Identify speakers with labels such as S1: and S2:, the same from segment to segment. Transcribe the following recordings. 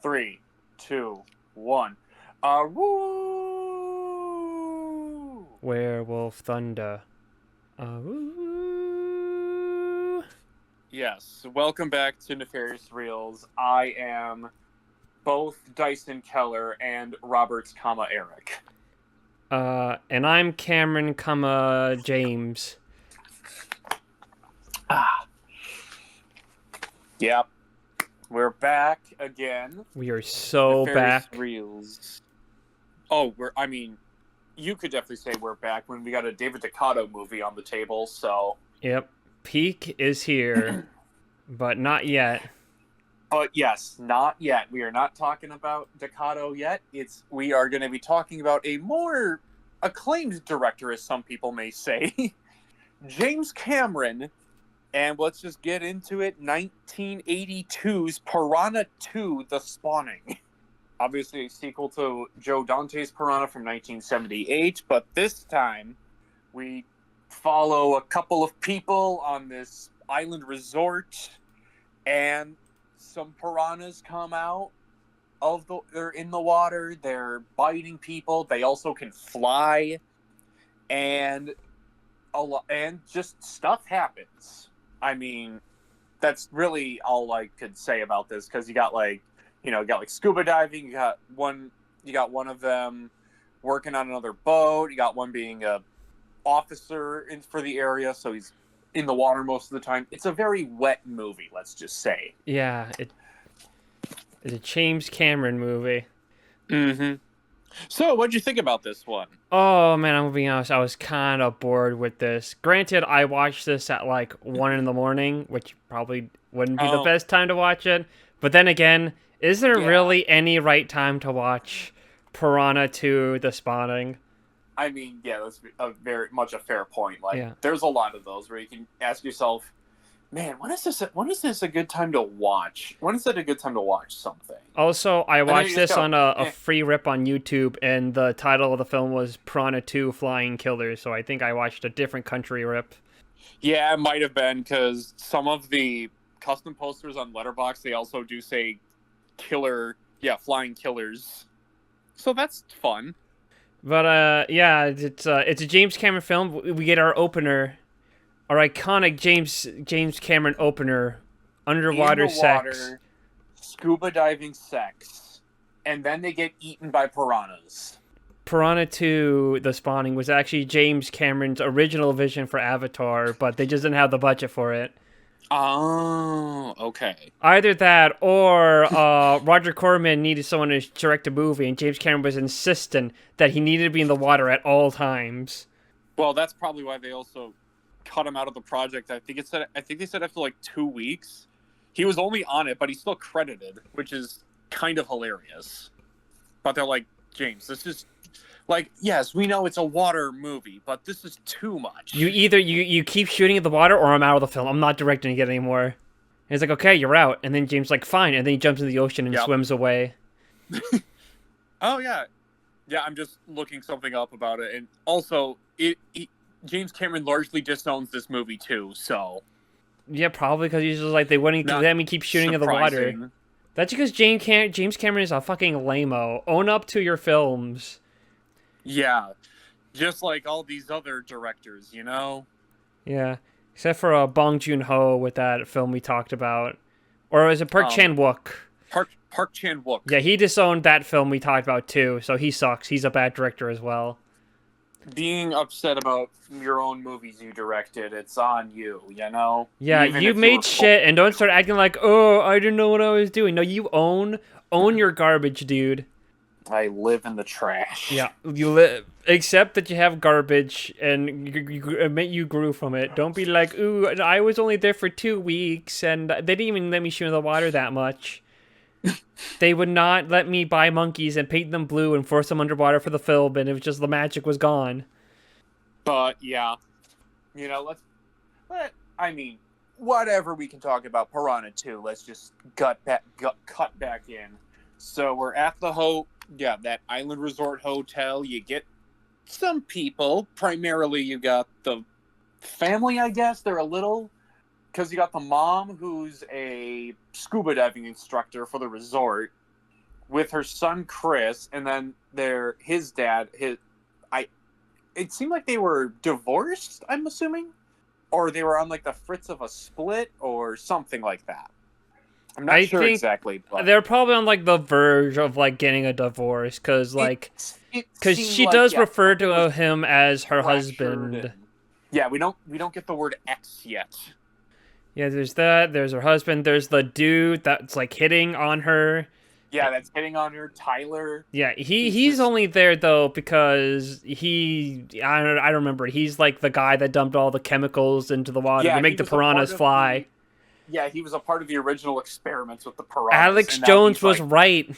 S1: Three, two, one. Woo!
S2: Werewolf Thunder. Woo.
S1: Yes, welcome back to Nefarious Reels. I am both Dyson Keller and Roberts, Eric.
S2: And I'm Cameron, James.
S1: Yep. We're back again.
S2: We are so
S1: Nefarious
S2: back.
S1: Reels. Oh, you could definitely say we're back when we got a David Ducato movie on the table, so.
S2: Yep. Peak is here, but not yet.
S1: But yes, not yet. We are not talking about Ducato yet. We are going to be talking about a more acclaimed director, as some people may say, James Cameron. And let's just get into it. 1982's Piranha II: The Spawning. Obviously a sequel to Joe Dante's Piranha from 1978, but this time we follow a couple of people on this island resort, and some piranhas come out they're in the water, they're biting people, they also can fly, and just stuff happens. I mean, that's really all I could say about this, because you got scuba diving, you got one of them working on another boat, you got one being a officer for the area, so he's in the water most of the time. It's a very wet movie, let's just say.
S2: Yeah, it's a James Cameron movie.
S1: Mm-hmm. So, what'd you think about this one?
S2: Oh man, I'm gonna be honest, I was kind of bored with this. Granted, I watched this at like 1 in the morning, which probably wouldn't be the best time to watch it. But then again, is there really any right time to watch Piranha 2: The Spawning?
S1: I mean, yeah, that's very much a fair point. There's a lot of those where you can ask yourself, man, when is this a good time to watch? When is it a good time to watch something?
S2: Also, I watched this on a free rip on YouTube, and the title of the film was Piranha 2: Flying Killers, so I think I watched a different country rip.
S1: Yeah, it might have been, because some of the custom posters on Letterboxd, they also do say flying killers. So that's fun.
S2: But it's a James Cameron film. We get our opener, our iconic James Cameron opener, underwater sex,
S1: scuba diving sex, and then they get eaten by piranhas.
S2: Piranha 2: The Spawning was actually James Cameron's original vision for Avatar, but they just didn't have the budget for it.
S1: Oh, okay.
S2: Either that, or Roger Corman needed someone to direct a movie, and James Cameron was insistent that he needed to be in the water at all times.
S1: Well, that's probably why they also cut him out of the project. I think they said after like 2 weeks, he was only on it, but he's still credited, which is kind of hilarious. But they're like, James, this is yes, we know it's a water movie, but this is too much.
S2: You keep shooting at the water, or I'm out of the film. I'm not directing it anymore. And he's like, okay, you're out. And then James like, fine. And then he jumps into the ocean and swims away.
S1: Oh yeah, I'm just looking something up about it, and also James Cameron largely disowns this movie too. So
S2: yeah, probably because he's just like, they wouldn't let me keep shooting at the water. That's because James Cameron is a fucking lame-o. Own up to your films.
S1: Yeah, just like all these other directors, you know?
S2: Yeah, except for Bong Joon-ho with that film we talked about. Or is it Park Chan-wook?
S1: Park Chan-wook.
S2: Yeah, he disowned that film we talked about too, so he sucks. He's a bad director as well.
S1: Being upset about your own movies you directed, it's on you, you know?
S2: Yeah, you made shit, and don't start acting like, oh, I didn't know what I was doing. No, you own your garbage, dude.
S1: I live in the trash.
S2: Yeah, you live. Except that you have garbage, and you admit you grew from it. Don't be like, ooh, I was only there for 2 weeks, and they didn't even let me shoot in the water that much. They would not let me buy monkeys and paint them blue and force them underwater for the film, and it was just the magic was gone.
S1: But yeah, you know, whatever we can talk about Piranha 2, let's just cut back in. So we're at that island resort hotel. You get some people. Primarily, you got the family, I guess. They're a little because you got the mom who's a scuba diving instructor for the resort. with her son Chris, and then his dad. It seemed like they were divorced. I'm assuming, or they were on like the fritz of a split or something like that. I'm not sure
S2: think
S1: exactly, but
S2: they're probably on like the verge of like getting a divorce because
S1: seemed
S2: she
S1: like,
S2: does
S1: yeah,
S2: refer
S1: something was
S2: to him as her
S1: fractured
S2: husband.
S1: yeah, we don't get the word X yet.
S2: Yeah, there's that. There's her husband. There's the dude that's like hitting on her.
S1: Yeah, that's hitting on her, Tyler.
S2: Yeah, he's only there though because I don't remember. He's like the guy that dumped all the chemicals into the water to
S1: Yeah,
S2: make
S1: he
S2: the
S1: was a part
S2: piranhas
S1: of
S2: fly.
S1: he was a part of the original experiments with the piranhas,
S2: Alex
S1: and now
S2: Jones
S1: he's
S2: was
S1: like,
S2: right.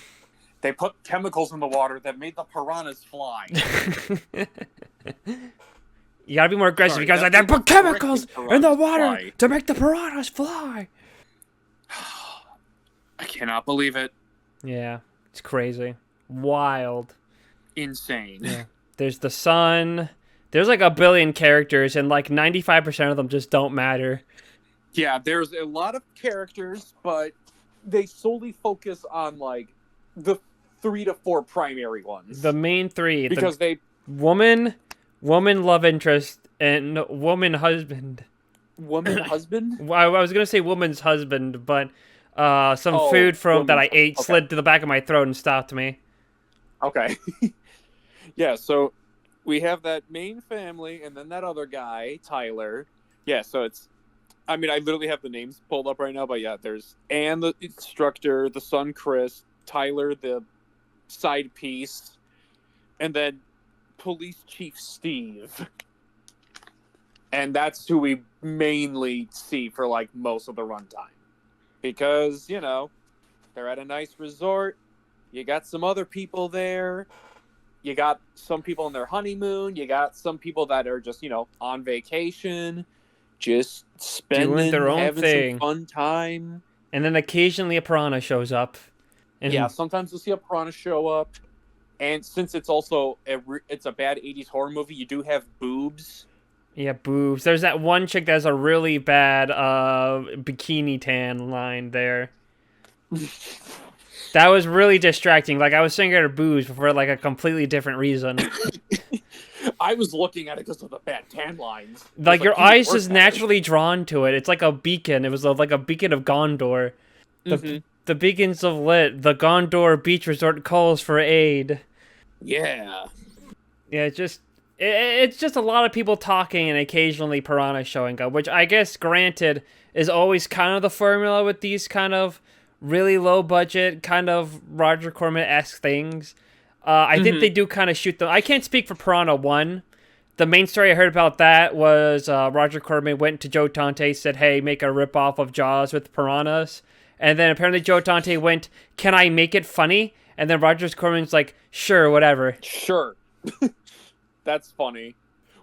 S1: they put chemicals in the water that made the piranhas fly.
S2: You gotta be more aggressive
S1: Sorry,
S2: because
S1: that
S2: they
S1: made
S2: put
S1: the
S2: chemicals
S1: freaking
S2: in the
S1: piranhas
S2: water
S1: fly.
S2: to make the piranhas fly.
S1: I cannot believe it.
S2: Yeah, it's crazy, wild,
S1: Insane.
S2: Yeah. There's the sun. There's like a billion characters, and like 95% of them just don't matter.
S1: Yeah, there's a lot of characters, but they solely focus on like the 3 to 4 primary ones.
S2: The main three,
S1: because they
S2: woman love interest, and woman husband.
S1: woman husband.
S2: I was gonna say woman's husband, but some food from that I ate slid to the back of my throat and stopped me.
S1: Okay. Yeah, so we have that main family, and then that other guy, Tyler. Yeah, so it's. I mean, I literally have the names pulled up right now, but yeah, there's Anne, the instructor, the son Chris, Tyler, the side piece, and then Police Chief Steve. And that's who we mainly see for like most of the runtime. Because, you know, they're at a nice resort. You got some other people there. You got some people on their honeymoon. You got some people that are just, you know, on vacation. Just spending,
S2: doing their own
S1: having
S2: thing.
S1: some fun time.
S2: And then occasionally a piranha shows up. And
S1: yeah, sometimes you'll see a piranha show up. And since it's also it's a bad 80s horror movie, you do have boobs.
S2: Yeah, boobs. There's that one chick that has a really bad bikini tan line there. That was really distracting. Like, I was staring at her boobs for like a completely different reason.
S1: I was looking at it because of the bad tan lines.
S2: Like your eyes just naturally drawn to it. It's like a beacon. It was like a beacon of Gondor. The beacons of lit. The Gondor beach resort calls for aid.
S1: Yeah.
S2: Yeah, it's just a lot of people talking and occasionally piranha showing up, which I guess, granted, is always kind of the formula with these kind of really low budget, kind of Roger Corman-esque things. I think they do kind of shoot them. I can't speak for Piranha 1. The main story I heard about that was Roger Corman went to Joe Dante, said, hey, make a ripoff of Jaws with piranhas. And then apparently Joe Dante went, can I make it funny? And then Roger Corman's like, sure, whatever.
S1: Sure. That's funny.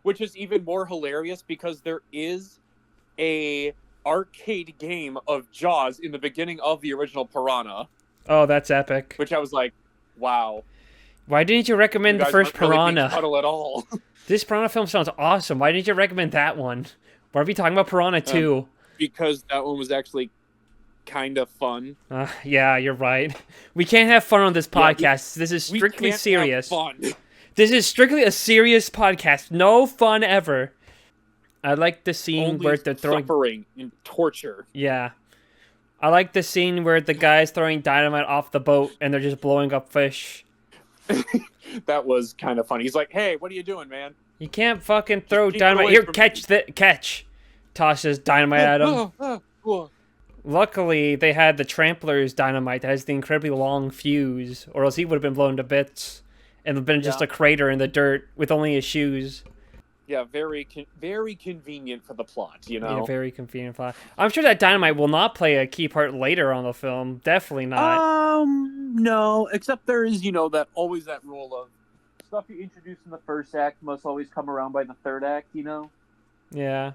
S1: Which is even more hilarious because there is a arcade game of Jaws in the beginning of the original Piranha.
S2: Oh, that's epic.
S1: Which I was like, wow.
S2: Why didn't you recommend the first Piranha?
S1: Really being at all.
S2: This Piranha film sounds awesome. Why didn't you recommend that one? Why are we talking about Piranha 2?
S1: Because that one was actually kind of fun.
S2: Yeah, you're right. We can't have fun on this podcast. This is strictly serious.
S1: Have fun.
S2: This is strictly a serious podcast. No fun ever. I like the scene
S1: Only
S2: where they're throwing
S1: suffering and torture.
S2: Yeah. I like the scene where the guy's throwing dynamite off the boat and they're just blowing up fish.
S1: That was kind of funny. He's like, hey, what are you doing, man?
S2: You can't fucking throw dynamite. Here, catch. Tosses dynamite at him. Luckily, they had the Trampler's dynamite that has the incredibly long fuse, or else he would have been blown to bits and been just a crater in the dirt with only his shoes.
S1: Yeah, very convenient for the plot, you know?
S2: Yeah, very convenient plot. I'm sure that dynamite will not play a key part later on the film. Definitely not.
S1: No, except there is, you know, always that rule of stuff you introduce in the first act must always come around by the third act, you know?
S2: Yeah.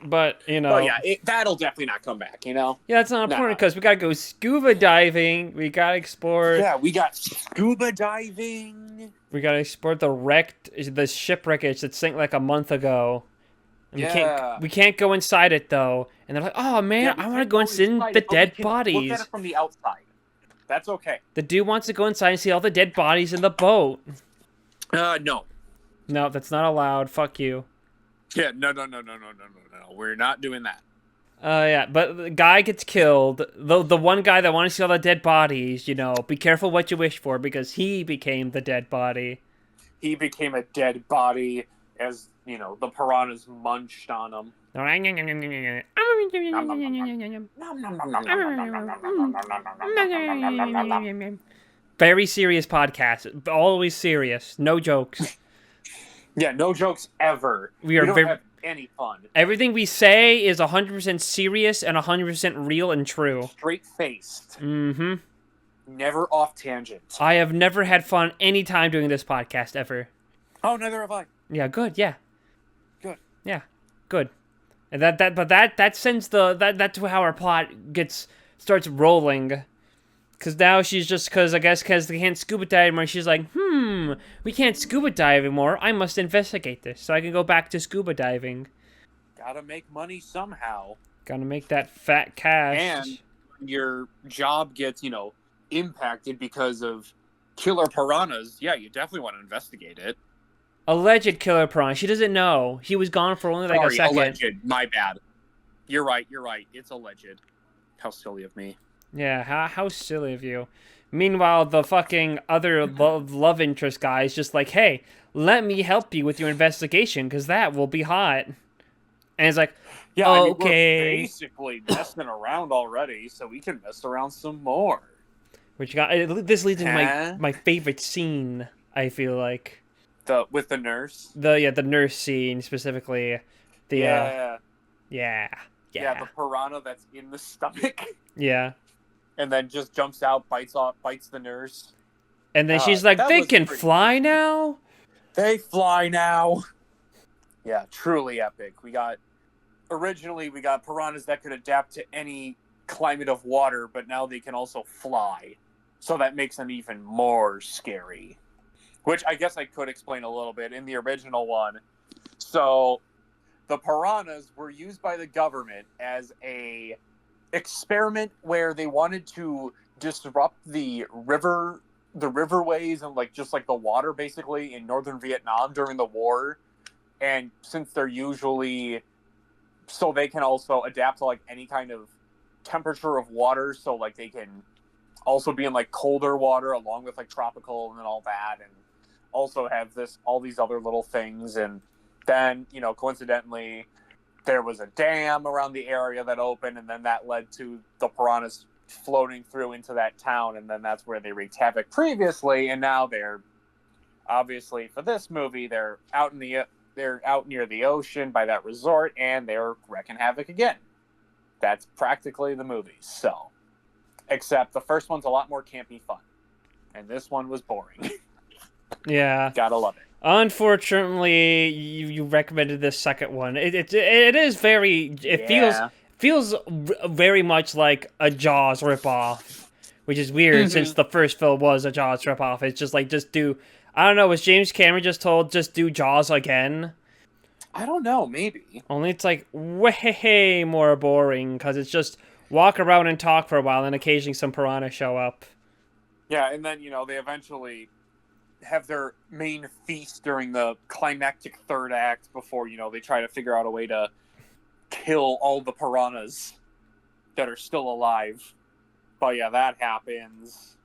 S2: But, you know...
S1: Oh, yeah, that'll definitely not come back, you know?
S2: Yeah, it's not important because we gotta go scuba diving, we gotta explore...
S1: Yeah, we got scuba diving...
S2: We gotta explore the shipwreckage that sank like a month ago. And we can't go inside it though. And they're like, oh man, I want to go inside the dead bodies.
S1: Look at it from the outside. That's okay.
S2: The dude wants to go inside and see all the dead bodies in the boat.
S1: No.
S2: No, that's not allowed. Fuck you.
S1: Yeah, no. We're not doing that.
S2: Yeah, but the guy gets killed. The one guy that wants to see all the dead bodies, you know, be careful what you wish for because he became the dead body.
S1: He became a dead body as, you know, the piranhas munched on him.
S2: Very serious podcast. Always serious. No jokes.
S1: Yeah, no jokes ever.
S2: We don't
S1: have any fun.
S2: Everything we say is 100% serious and 100% real and true.
S1: Straight-faced.
S2: Mm-hmm.
S1: Never off tangent.
S2: I have never had fun any time doing this podcast ever.
S1: Oh, neither have I.
S2: Yeah, good. Yeah.
S1: Good.
S2: Yeah, good. And that sends that's how our plot starts rolling. Cause now she's just because they can't scuba dive anymore. She's like, we can't scuba dive anymore. I must investigate this so I can go back to scuba diving.
S1: Gotta make money somehow.
S2: Gotta make that fat cash.
S1: And your job gets, you know, impacted because of killer piranhas. Yeah, you definitely want to investigate it.
S2: Alleged killer piranha. She doesn't know. He was gone for only like a second.
S1: Alleged. My bad. You're right. It's alleged. How silly of me.
S2: Yeah, how silly of you. Meanwhile, the fucking other love interest guy is just like, hey, let me help you with your investigation, because that will be hot. And it's like,
S1: yeah,
S2: okay.
S1: I mean, we're basically messing around already, so we can mess around some more.
S2: Which this leads into my favorite scene, I feel like.
S1: With the nurse?
S2: The nurse scene, specifically. Yeah,
S1: the piranha that's in the stomach.
S2: Yeah.
S1: And then just jumps out, bites the nurse.
S2: And then she's like, they can fly now?
S1: They fly now. Yeah, truly epic. Originally we got piranhas that could adapt to any climate of water, but now they can also fly. So that makes them even more scary. Which I guess I could explain a little bit in the original one. So the piranhas were used by the government as a experiment where they wanted to disrupt the riverways and just the water basically in northern Vietnam during the war. And since they're usually so they can also adapt to any kind of temperature of water, so they can also be in colder water along with tropical and all that, and also have all these other little things. And then coincidentally there was a dam around the area that opened, and then that led to the piranhas floating through into that town, and then that's where they wreaked havoc previously. And now they're obviously, for this movie, they're out near the ocean by that resort, and they're wreaking havoc again. That's practically the movie. So, except the first one's a lot more campy fun, and this one was boring.
S2: Yeah,
S1: gotta love it.
S2: Unfortunately, you recommended this second one. It is very. Feels very much like a Jaws ripoff, which is weird since the first film was a Jaws ripoff. It's just I don't know. Was James Cameron just told just do Jaws again?
S1: I don't know. Maybe.
S2: Only it's way more boring because it's just walk around and talk for a while, and occasionally some piranhas show up.
S1: Yeah, and then they eventually have their main feast during the climactic third act before they try to figure out a way to kill all the piranhas that are still alive. But yeah, that happens.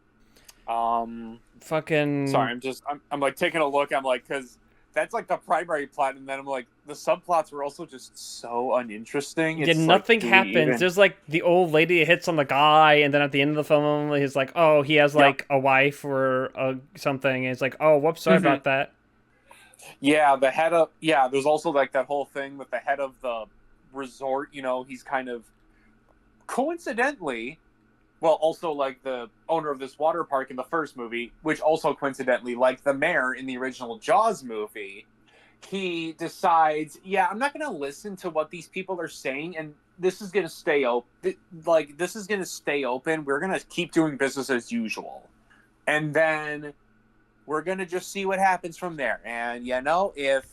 S2: Fucking
S1: sorry, I'm taking a look. I'm because that's the primary plot, and then I'm the subplots were also just so uninteresting.
S2: Yeah, nothing happens. There's the old lady hits on the guy, and then at the end of the film, he's oh, he has a wife or something, and it's oh, whoops, sorry about that.
S1: Yeah, there's also that whole thing with the head of the resort. He's kind of coincidentally, well, also the owner of this water park in the first movie, which also coincidentally, the mayor in the original Jaws movie, he decides, I'm not going to listen to what these people are saying, and this is going to stay open. This is going to stay open. We're going to keep doing business as usual. And then we're going to just see what happens from there. And, if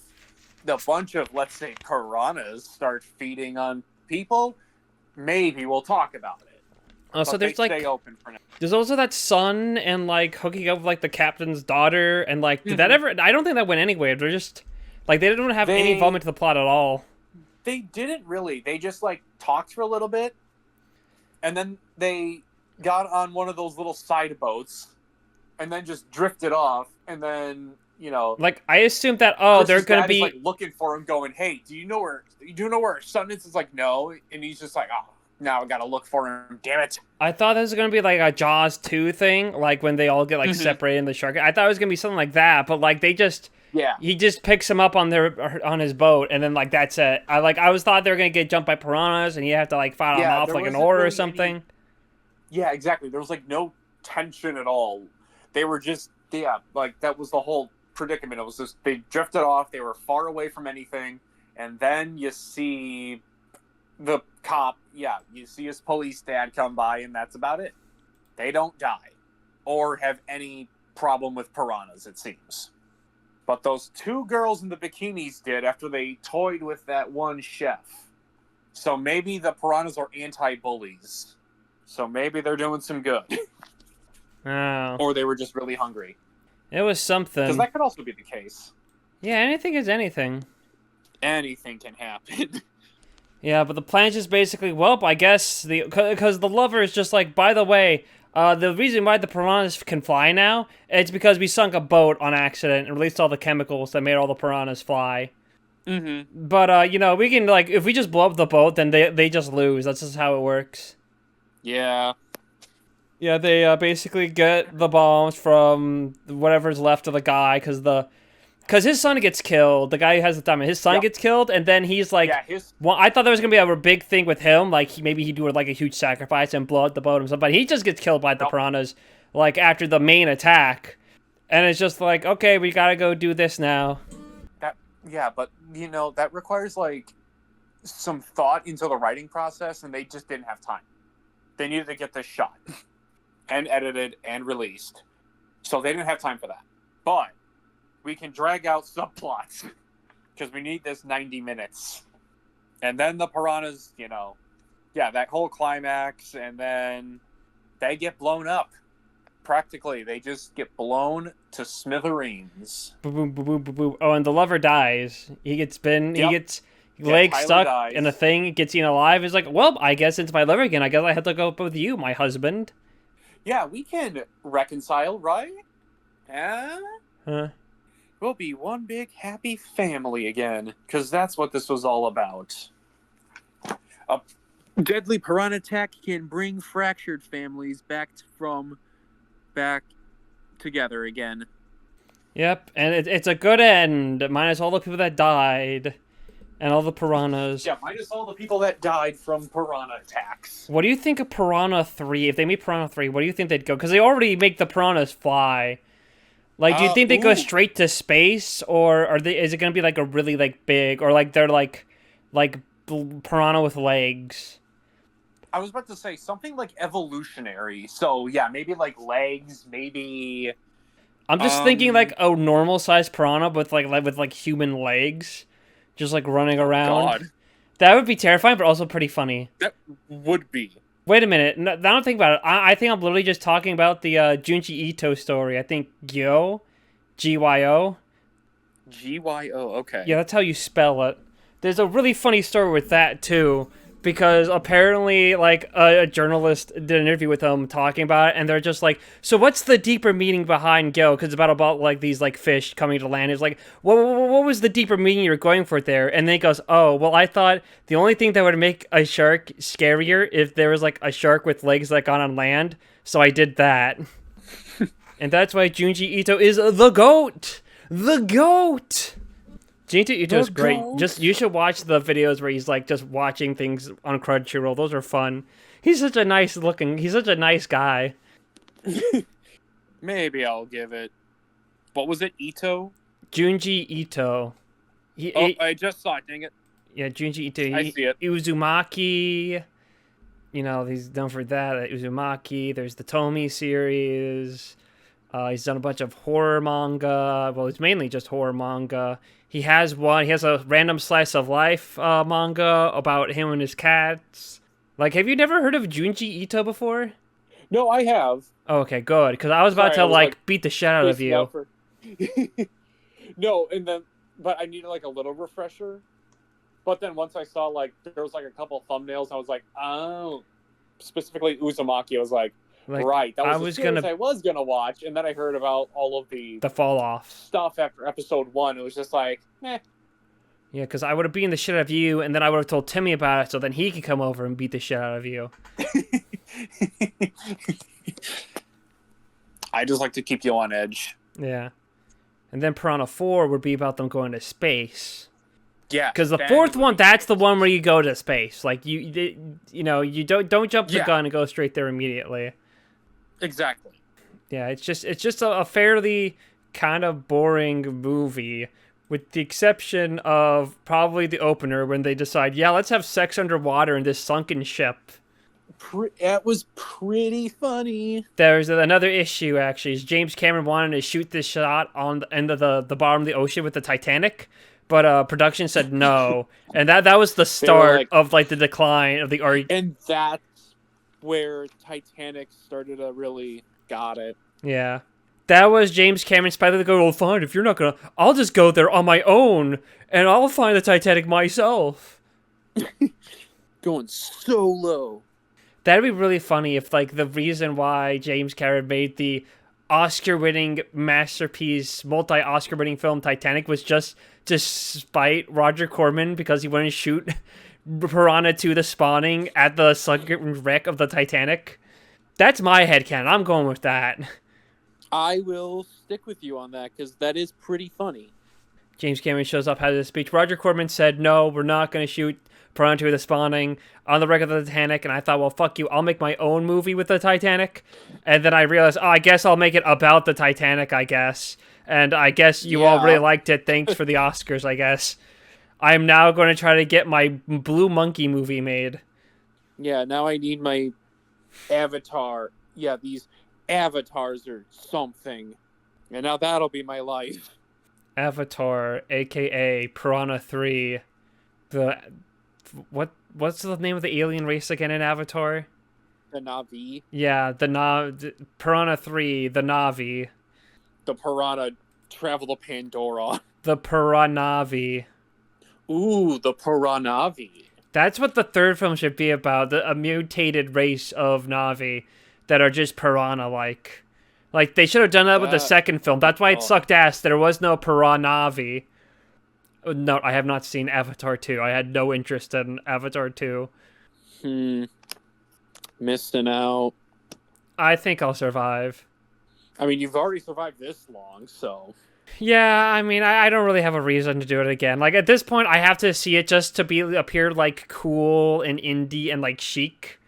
S1: the bunch of, let's say, piranhas start feeding on people, maybe we'll talk about it.
S2: So
S1: but they
S2: there's like
S1: stay open for now.
S2: there's also that son and like hooking up with like the captain's daughter and like did that ever? I don't think that went anywhere. They're just like they don't have any
S1: They
S2: involvement to the plot at all.
S1: they didn't really. They just like talked for a little bit, and then they got on one of those little side boats, and then just drifted off. And then
S2: Like I assumed that they're
S1: Chris's
S2: gonna
S1: dad
S2: be
S1: is like looking for him, going, "Hey, do you know where our son is?" It's like, no, and he's just like, "Oh, now I gotta look for him. Damn it!"
S2: I thought this was gonna be like a Jaws 2 thing, like when they all get like separated in the shark. I thought it was gonna be something like that, but like
S1: Yeah,
S2: he just picks him up on his boat, and then like that's it. I was thought they were gonna get jumped by piranhas, and you have to like fight them off
S1: there
S2: like an
S1: wasn't
S2: oar or
S1: really
S2: something.
S1: yeah, exactly. There was like no tension at all. They were just like that was the whole predicament. It was just they drifted off. They were far away from anything, and then you see the cop. Yeah, you see his police dad come by, and that's about it. They don't die or have any problem with piranhas, it seems. But those two girls in the bikinis did after they toyed with that one chef. So maybe the piranhas are anti-bullies. So maybe they're doing some good.
S2: Oh,
S1: Or they were just really hungry.
S2: it was something.
S1: Because that could also be the case.
S2: Yeah, anything is anything.
S1: Anything can happen.
S2: Yeah, but the plan's just basically, well, I guess because the lover is just like, by the way, the reason why the piranhas can fly now, it's because we sunk a boat on accident and released all the chemicals that made all the piranhas fly.
S1: Mm-hmm.
S2: But we can like if we just blow up the boat, then they just lose. That's just how it works.
S1: Yeah.
S2: Yeah, they basically get the bombs from whatever's left of the guy, because his son gets killed. The guy who has the diamond, his son gets killed, and then he's like, well, I thought there was gonna be a big thing with him, like maybe he'd do like a huge sacrifice and blow up the boat himself, but he just gets killed by the piranhas, like after the main attack, and it's just like, okay, we gotta go do this now.
S1: But that requires like some thought into the writing process, and they just didn't have time. They needed to get this shot and edited and released, so they didn't have time for that. But we can drag out subplots because we need this 90 minutes. And then the piranhas, that whole climax, and then they get blown up. Practically, they just get blown to smithereens.
S2: Boom, boom, boom, boom, boom, boom. Oh, and the lover dies. He gets bitten.
S1: Yep.
S2: He gets legs
S1: Tyler
S2: stuck
S1: dies.
S2: in a thing. Gets eaten alive. He's like, well, I guess it's my liver again. I guess I have to go up with you, my husband.
S1: Yeah, we can reconcile, right?
S2: Huh?
S1: We'll be one big happy family again, because that's what this was all about. A deadly piranha attack can bring fractured families back together again.
S2: Yep, and it's a good end, minus all the people that died, and all the piranhas.
S1: Yeah, minus all the people that died from piranha attacks.
S2: What do you think of Piranha 3? If they made Piranha 3, what do you think they'd go? Because they already make the piranhas fly. Like, do you think they go straight to space, or is it gonna be like a really like big, or like they're like piranha with legs?
S1: I was about to say something like evolutionary. So yeah, maybe like legs, maybe.
S2: I'm just thinking like a normal sized piranha with like human legs, just like running around.
S1: God.
S2: That would be terrifying, but also pretty funny.
S1: That would be.
S2: Wait a minute. No, I don't think about it. I think I'm literally just talking about the Junji Ito story. I think Gyo, Gyo.
S1: Gyo. Okay.
S2: Yeah, that's how you spell it. There's a really funny story with that too, because apparently like a journalist did an interview with them talking about it, and they're just like, so what's the deeper meaning behind Gyo? Because it's about like these like fish coming to land. It's like, what was the deeper meaning you were going for there? And then he goes, oh, well, I thought the only thing that would make a shark scarier if there was like a shark with legs that got on land, so I did that. And that's why Junji Ito is the GOAT! The GOAT! Junji Ito is great. Just you should watch the videos where he's like just watching things on Crunchyroll. Those are fun. He's such a nice guy.
S1: Maybe I'll give it. What was it? Ito?
S2: Junji Ito.
S1: I just saw it. Dang it.
S2: Yeah, Junji Ito.
S1: I see it.
S2: Uzumaki. He's known for that. Uzumaki. There's the Tomy series. He's done a bunch of horror manga. Well, it's mainly just horror manga. He has a random slice of life manga about him and his cats. Like, have you never heard of Junji Ito before?
S1: No, I have.
S2: Oh, okay, good. Because I was about
S1: Sorry,
S2: to
S1: I was like
S2: like beat the shit out of
S1: spacing
S2: you.
S1: out for. No, and then but I needed like a little refresher. But then once I saw like there was like a couple thumbnails, I was like, oh, specifically Uzumaki. I was like,
S2: Like,
S1: right, that
S2: I
S1: was the
S2: was
S1: series
S2: gonna
S1: I was gonna watch, and then I heard about all of the
S2: the fall off.
S1: stuff after episode 1. It was just like, eh.
S2: Yeah, because I would have beaten the shit out of you, and then I would have told Timmy about it, so then he could come over and beat the shit out of you.
S1: I just like to keep you on edge.
S2: Yeah. And then Piranha 4 would be about them going to space.
S1: Yeah,
S2: Because the fourth one, that's the one where you go to space. Like you know, you don't jump the gun and go straight there immediately.
S1: Exactly.
S2: Yeah, it's just a fairly kind of boring movie, with the exception of probably the opener when they decide, yeah, let's have sex underwater in this sunken ship.
S1: That was pretty funny.
S2: There's another issue actually. Is James Cameron wanted to shoot this shot on the end of the bottom of the ocean with the Titanic, but production said no, and that was the start of like the decline of the art.
S1: And that's where Titanic started to really got it.
S2: Yeah, that was James Cameron's finally go. Oh, fine, if you're not gonna, I'll just go there on my own and I'll find the Titanic myself.
S1: Going solo.
S2: That'd be really funny if, like, the reason why James Cameron made the Oscar-winning masterpiece, multi-Oscar-winning film Titanic was just to spite Roger Corman because he wouldn't shoot Piranha 2: The Spawning at the sunken wreck of the Titanic. That's my headcanon. I'm going with that.
S1: I will stick with you on that because that is pretty funny.
S2: James Cameron shows up, has a speech. Roger Corman said, no, we're not going to shoot Piranha 2: The Spawning on the wreck of the Titanic. And I thought, well, fuck you. I'll make my own movie with the Titanic. And then I realized, oh, I guess I'll make it about the Titanic, I guess. And I guess you all really liked it. Thanks for the Oscars, I guess. I'm now going to try to get my Blue Monkey movie made.
S1: Yeah, now I need my Avatar. Yeah, these avatars are something. And now that'll be my life.
S2: Avatar, a.k.a. Piranha 3. What's the name of the alien race again in Avatar?
S1: The Na'vi.
S2: Yeah, Piranha 3, the Na'vi.
S1: The Piranha travel to Pandora.
S2: The Piranavi.
S1: Ooh, the Piranavi.
S2: That's what the third film should be about, a mutated race of Na'vi that are just piranha-like. Like, they should have done that with the second film. That's why it sucked ass. There was no Piranavi. No, I have not seen Avatar 2. I had no interest in Avatar 2.
S1: Missing out.
S2: I think I'll survive.
S1: I mean, you've already survived this long, so...
S2: Yeah, I mean, I don't really have a reason to do it again. Like, at this point, I have to see it just to appear, like, cool and indie and, like, chic.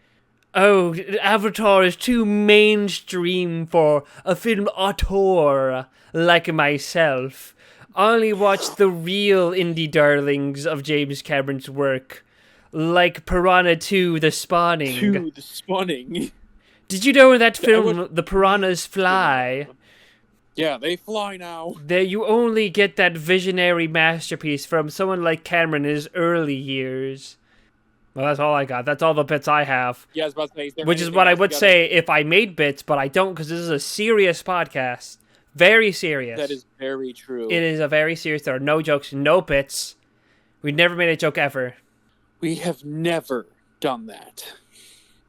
S2: Oh, Avatar is too mainstream for a film auteur like myself. Only watch the real indie darlings of James Cameron's work, like Piranha 2: The Spawning.
S1: The Spawning.
S2: Did you know in that film the piranhas fly?
S1: Yeah, they fly now.
S2: There, you only get that visionary masterpiece from someone like Cameron in his early years. Well, that's all I got. That's all the bits I have.
S1: Yeah, I was about to say,
S2: which is what I would say if I made bits, but I don't because this is a serious podcast. Very serious.
S1: That is very true.
S2: It is a very serious. There are no jokes, no bits. We never made a joke ever.
S1: We have never done that.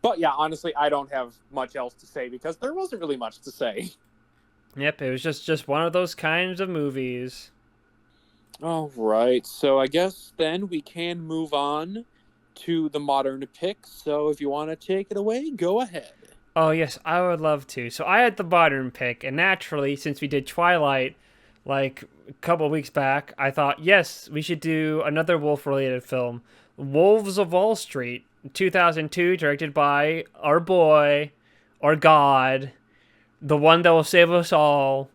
S1: But yeah, honestly, I don't have much else to say because there wasn't really much to say.
S2: Yep, it was just one of those kinds of movies.
S1: All right, so I guess then we can move on to the modern picks. So if you want to take it away, go ahead.
S2: Oh, yes, I would love to. So I had the modern pick, and naturally, since we did Twilight, like, a couple weeks back, I thought, yes, we should do another wolf-related film. Wolves of Wall Street, 2002, directed by our boy, our god, the one that will save us all,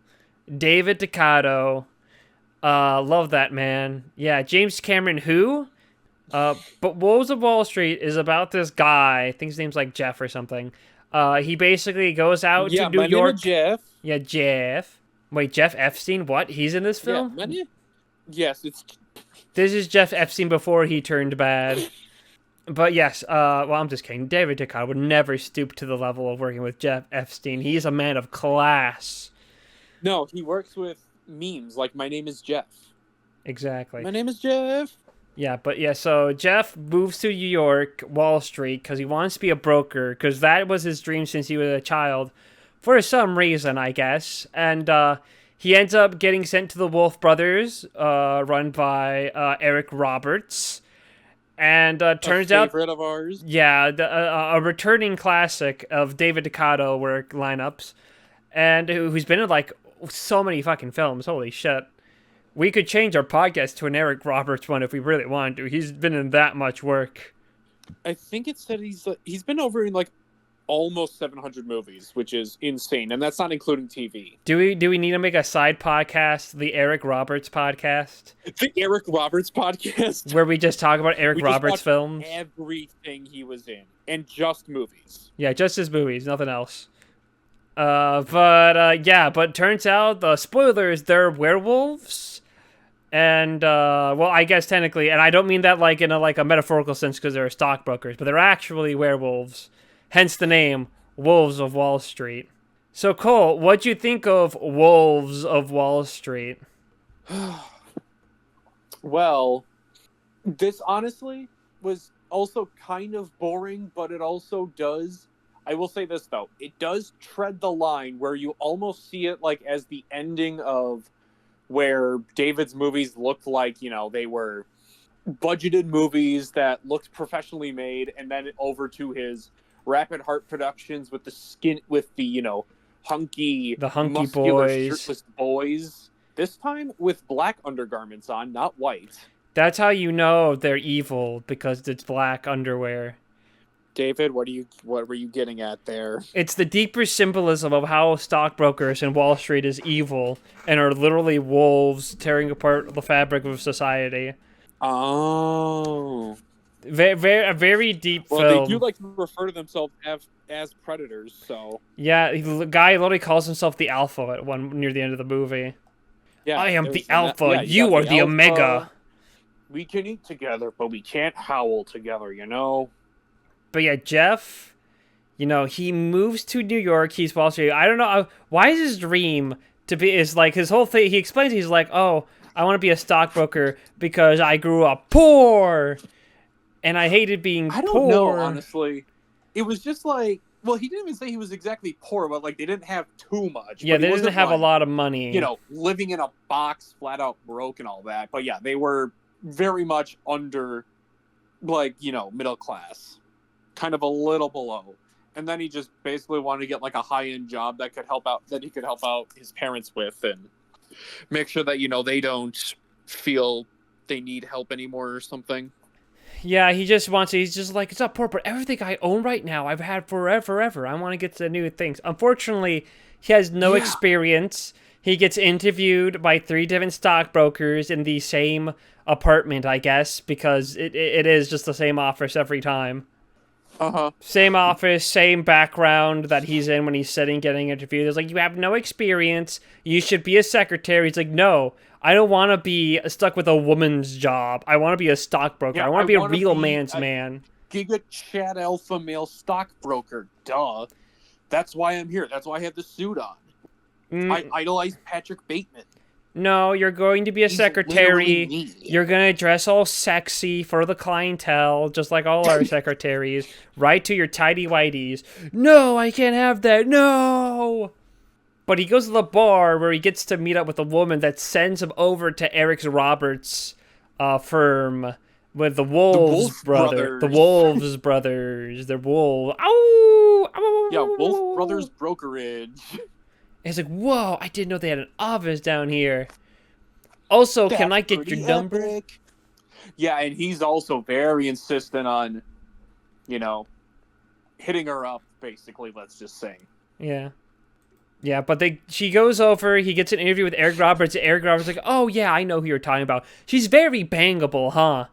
S2: David Ducato. Love that man. Yeah, James Cameron who? But Wolves of Wall Street is about this guy, I think his name's like Jeff or something. He basically goes out to New York.
S1: Jeff.
S2: Yeah, Jeff. Wait, Jeff Epstein? What? He's in this film?
S1: Yeah, yes, it's...
S2: This is Jeff Epstein before he turned bad. But yes, well, I'm just kidding. David Duchovny would never stoop to the level of working with Jeff Epstein. He is a man of class.
S1: No, he works with memes like "My name is Jeff."
S2: Exactly.
S1: My name is Jeff.
S2: Yeah, but yeah, so Jeff moves to New York, Wall Street, because he wants to be a broker, because that was his dream since he was a child, for some reason, I guess. And he ends up getting sent to the Wolf Brothers, run by Eric Roberts. And
S1: A
S2: turns out,
S1: favorite of ours.
S2: yeah, a returning classic of David Duchovny work lineups, and who's been in like so many fucking films. Holy shit. We could change our podcast to an Eric Roberts one if we really wanted to. He's been in that much work.
S1: I think it said he's been over in like almost 700 movies, which is insane, and that's not including TV.
S2: Do we need to make a side podcast, the Eric Roberts podcast,
S1: The Eric Roberts podcast,
S2: where we just talk about Eric
S1: we just
S2: Roberts
S1: watch
S2: films?
S1: everything he was in, and just movies.
S2: Yeah, just his movies, nothing else. But turns out the spoilers, they're werewolves. And well, I guess technically, and I don't mean that like in a metaphorical sense because they're stockbrokers, but they're actually werewolves. Hence the name Wolves of Wall Street. So Cole, what'd you think of Wolves of Wall Street?
S1: Well, this honestly was also kind of boring, but it also does. I will say this though, it does tread the line where you almost see it like as the ending of where David's movies looked like, they were budgeted movies that looked professionally made, and then over to his Rapid Heart Productions with the hunky muscular,
S2: boys.
S1: shirtless boys. This time with black undergarments on, not white.
S2: That's how you know they're evil, because it's black underwear.
S1: David, what were you getting at there?
S2: It's the deeper symbolism of how stockbrokers in Wall Street is evil and are literally wolves tearing apart the fabric of society.
S1: Oh.
S2: A very deep film.
S1: Well, they do like to refer to themselves as predators, so...
S2: Yeah, the guy literally calls himself the Alpha near the end of the movie.
S1: Yeah,
S2: I am the Alpha, you are the Omega.
S1: We can eat together, but we can't howl together,
S2: But yeah, Jeff, he moves to New York. He's Wall Street. I don't know. Why is his dream to be, is like his whole thing. He explains, he's like, oh, I want to be a stockbroker because I grew up poor and I hated being poor.
S1: I don't know, honestly. It was just like, well, he didn't even say he was exactly poor, but like they didn't have too much.
S2: Yeah, they didn't have a lot of money.
S1: Living in a box, flat out broke and all that. But yeah, they were very much under, middle class. Kind of a little below, and then he just basically wanted to get like a high-end job that he could help out his parents with, and make sure that they don't feel they need help anymore or something.
S2: Yeah, he's just like, it's not poor, but everything I own right now I've had forever. I want to get to new things. Unfortunately, he has no experience. He gets interviewed by 3 different stockbrokers in the same apartment, I guess, because it is just the same office every time.
S1: Uh-huh.
S2: Same office, same background that he's in when he's sitting getting interviewed. It's like, you have no experience. You should be a secretary. He's like, no, I don't want to be stuck with a woman's job. I want to be a stockbroker. I want to be a real man's man.
S1: Giga Chad alpha male stockbroker. Duh. That's why I'm here. That's why I have the suit on. I idolize Patrick Bateman.
S2: No, you're going to be a secretary. You're going to dress all sexy for the clientele, just like all our secretaries. Right to your tighty-whities. No, I can't have that. No! But he goes to the bar where he gets to meet up with a woman that sends him over to Eric Roberts' firm with the Wolves brothers. The Wolves brothers. They're wolves. Ow! Ow!
S1: Yeah, Wolf Brothers Brokerage.
S2: It's like, whoa, I didn't know they had an office down here. Also, can I get your number?
S1: Epic. Yeah, and he's also very insistent on, hitting her up, basically, let's just say.
S2: Yeah. Yeah, but she goes over, he gets an interview with Eric Roberts. Eric Roberts is like, oh, yeah, I know who you're talking about. She's very bangable, huh?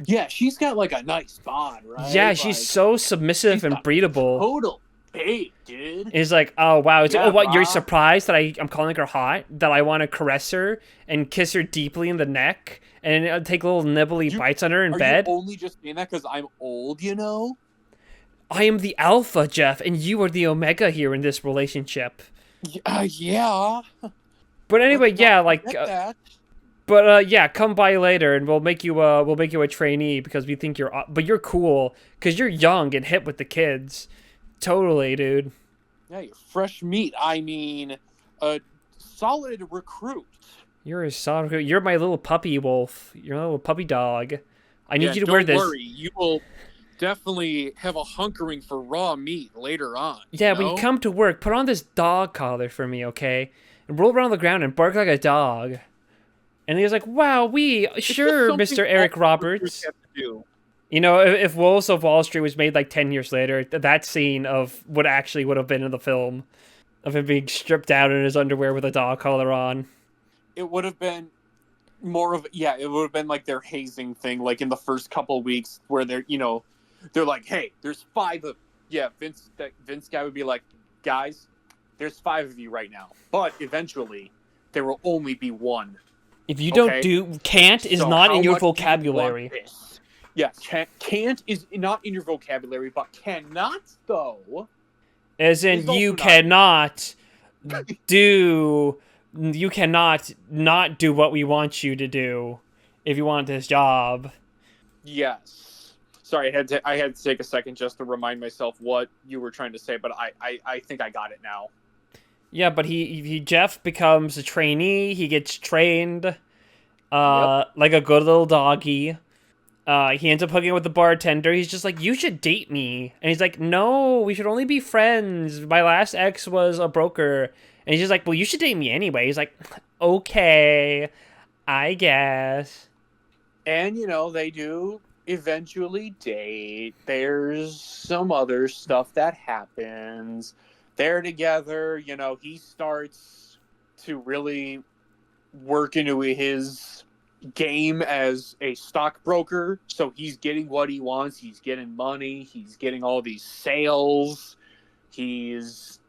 S1: Yeah, she's got, like, a nice bod, right?
S2: Yeah, she's so submissive and breedable.
S1: big, dude.
S2: It's like, oh wow, it's like, oh
S1: Yeah,
S2: what? You're
S1: Ma.
S2: surprised that I'm calling her hot? That I want to caress her and kiss her deeply in the neck and take little nibbly
S1: You
S2: bites on her in
S1: are you
S2: bed?
S1: only just saying that because I'm old, you know?
S2: I am the alpha, Jeff, and you are the omega here in this relationship.
S1: Yeah.
S2: But anyway,
S1: Let's not
S2: yeah, like,
S1: forget that.
S2: but yeah, come by later and we'll make you a trainee because we think but you're cool because you're young and hip with the kids. Totally, dude.
S1: Yeah, you're fresh meat. I mean, a solid recruit.
S2: You're a solid. You're my little puppy wolf. You're a little puppy dog. I need
S1: Yeah,
S2: you to wear
S1: don't
S2: this.
S1: worry. You will definitely have a hunkering for raw meat later on, you
S2: Yeah, when you
S1: know?
S2: come to work, put on this dog collar for me, okay? And roll around on the ground and bark like a dog. And he was like, "Wow,
S1: It's just
S2: sure,
S1: something
S2: Mr.
S1: all
S2: Eric
S1: recruiters
S2: Roberts."
S1: have to do.
S2: You know, if Wolves of Wall Street was made like 10 years later, that scene of what actually would have been in the film of him being stripped down in his underwear with a dog collar on.
S1: It would have been more of yeah, it would have been like their hazing thing, like in the first couple weeks where they're like, hey, there's five of yeah, Vince guy would be like, guys, there's five of you right now, but eventually there will only be one.
S2: If you don't
S1: Okay,
S2: can't is
S1: so
S2: not
S1: how
S2: in your
S1: much do you want
S2: vocabulary.
S1: this? Yeah, can't is not in your vocabulary, but cannot though.
S2: As in,
S1: Is also
S2: you
S1: not.
S2: cannot do. You cannot not do what we want you to do if you want this job.
S1: Yes. Sorry, I had to take a second just to remind myself what you were trying to say, but I think I got it now.
S2: Yeah, but Jeff becomes a trainee. He gets trained,
S1: Yep.
S2: like a good little doggy. He ends up hooking up with the bartender. He's just like, "You should date me," and he's like, "No, we should only be friends. My last ex was a broker," and he's just like, "Well, you should date me anyway." He's like, "Okay, I guess."
S1: And they do eventually date. There's some other stuff that happens. They're together, he starts to really work into his game as a stockbroker. So he's getting what he wants. He's getting money. He's getting all these sales. He's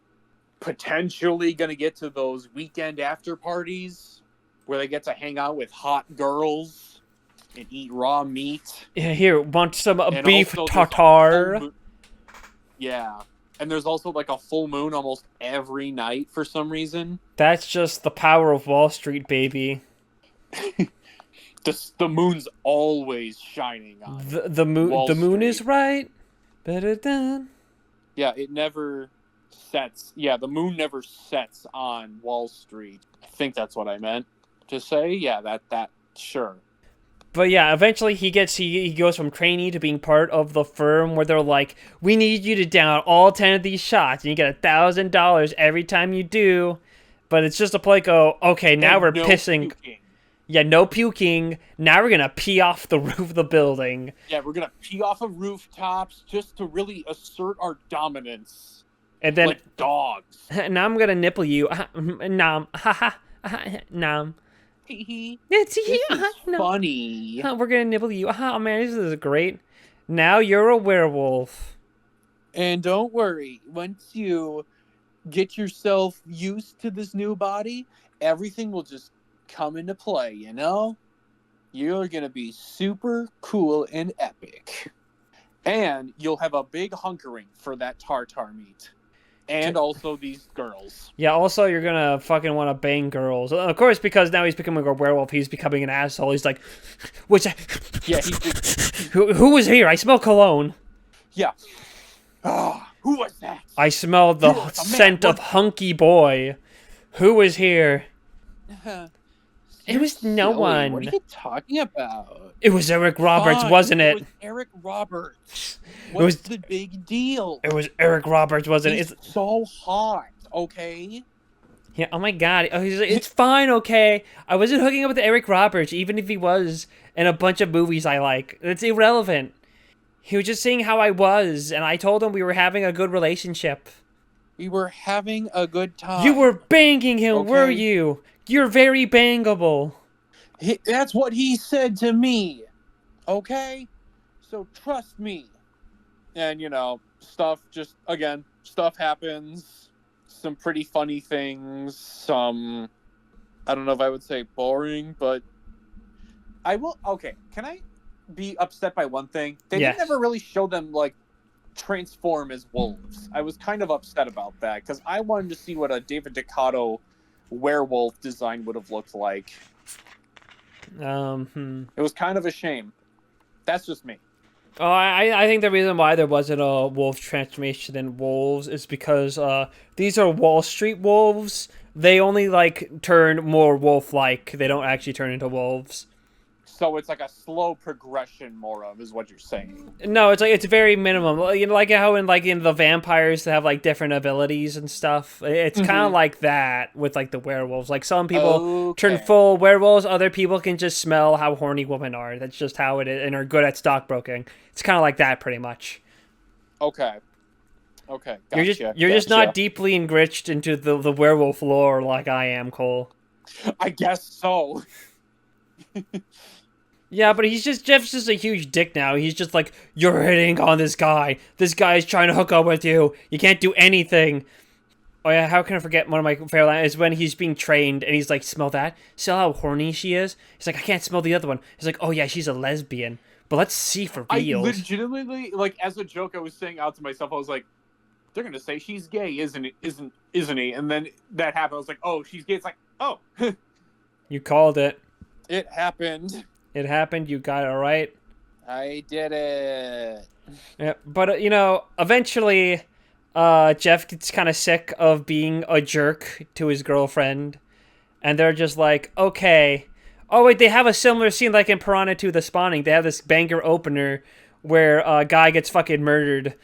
S1: potentially going to get to those weekend after parties where they get to hang out with hot girls and eat raw meat.
S2: Yeah, here, want some
S1: And
S2: beef
S1: also
S2: tartare?
S1: yeah. And there's also like a full moon almost every night for some reason.
S2: That's just the power of Wall Street, baby.
S1: The moon's always shining on
S2: The moon,
S1: Wall
S2: the moon
S1: Street.
S2: is right. Better than.
S1: Yeah, it never sets. Yeah, the moon never sets on Wall Street. I think that's what I meant to say. Yeah, that sure.
S2: But yeah, eventually he goes from trainee to being part of the firm where they're like, we need you to down all 10 of these shots, and you get $1,000 every time you do. But it's just a play go, okay, now
S1: And
S2: we're
S1: no
S2: pissing.
S1: puking.
S2: Yeah, no puking. Now we're gonna pee off the roof of the building.
S1: Yeah, we're gonna pee off of rooftops just to really assert our dominance.
S2: And then,
S1: like dogs.
S2: now I'm gonna nipple you. Nom. Ha ha. Nom.
S1: This is funny.
S2: We're gonna nibble you. Oh man, this is great. Now you're a werewolf.
S1: And don't worry, once you get yourself used to this new body, everything will just come into play, You're gonna be super cool and epic. And you'll have a big hunkering for that tartar meat. And also these girls.
S2: Yeah, also you're gonna fucking want to bang girls. Of course, because now he's becoming a werewolf, he's becoming an asshole. He's like, what's that?
S1: Yeah, he did.
S2: Who was here? I smell cologne.
S1: Yeah. Who was that?
S2: I smelled the scent of hunky boy. Who was here? It was no one.
S1: What are you talking about?
S2: It was Eric Roberts,
S1: Fine,
S2: wasn't it?
S1: It was Eric Roberts. What's the big deal?
S2: It was Eric Roberts, wasn't it?
S1: He's so hot, okay?
S2: Yeah, oh my god. Oh, he's like, it's fine, okay? I wasn't hooking up with Eric Roberts, even if he was in a bunch of movies I like. It's irrelevant. He was just seeing how I was, and I told him we were having a good relationship.
S1: We were having a good time.
S2: You were banging him,
S1: okay?
S2: were you? You're very bangable.
S1: That's what he said to me, okay? So trust me. And, stuff just, again, stuff happens. Some pretty funny things. Some, I don't know if I would say boring, but I will. Okay, can I be upset by one thing? They didn't
S2: Yes.
S1: ever really show them like transform as wolves. I was kind of upset about that because I wanted to see what a David Ducato werewolf design would have looked like. It was kind of a shame. That's just me.
S2: Oh, I think the reason why there wasn't a wolf transformation in wolves is because these are Wall Street wolves. They only like turn more wolf-like. They don't actually turn into wolves.
S1: So it's like a slow progression, more of, is what you're saying.
S2: No, it's like it's very minimum. You know, like how in the vampires they have like different abilities and stuff. It's kind of like that with like the werewolves. Like some people turn full werewolves, other people can just smell how horny women are. That's just how it is, and are good at stockbroking. It's kind of like that, pretty much.
S1: Okay. Gotcha.
S2: You're just not deeply enriched into the werewolf lore like I am, Cole.
S1: I guess so.
S2: Yeah, but Jeff's just a huge dick now. He's just like, you're hitting on this guy. This guy's trying to hook up with you. You can't do anything. Oh yeah, how can I forget one of my favorite lines is when he's being trained and he's like, smell that? Smell how horny she is? He's like, I can't smell the other one. He's like, oh yeah, she's a lesbian. But let's see for reals.
S1: I legitimately, like, as a joke, I was saying out to myself, I was like, they're gonna say she's gay, isn't he? And then that happened. I was like, oh, she's gay. It's like, oh.
S2: You called it.
S1: It happened.
S2: It happened. You got it right.
S1: I did it.
S2: Yeah, but you know, eventually, Jeff gets kind of sick of being a jerk to his girlfriend, and they're just like, okay. Oh wait, they have a similar scene like in Piranha II: The Spawning. They have this banger opener where a guy gets fucking murdered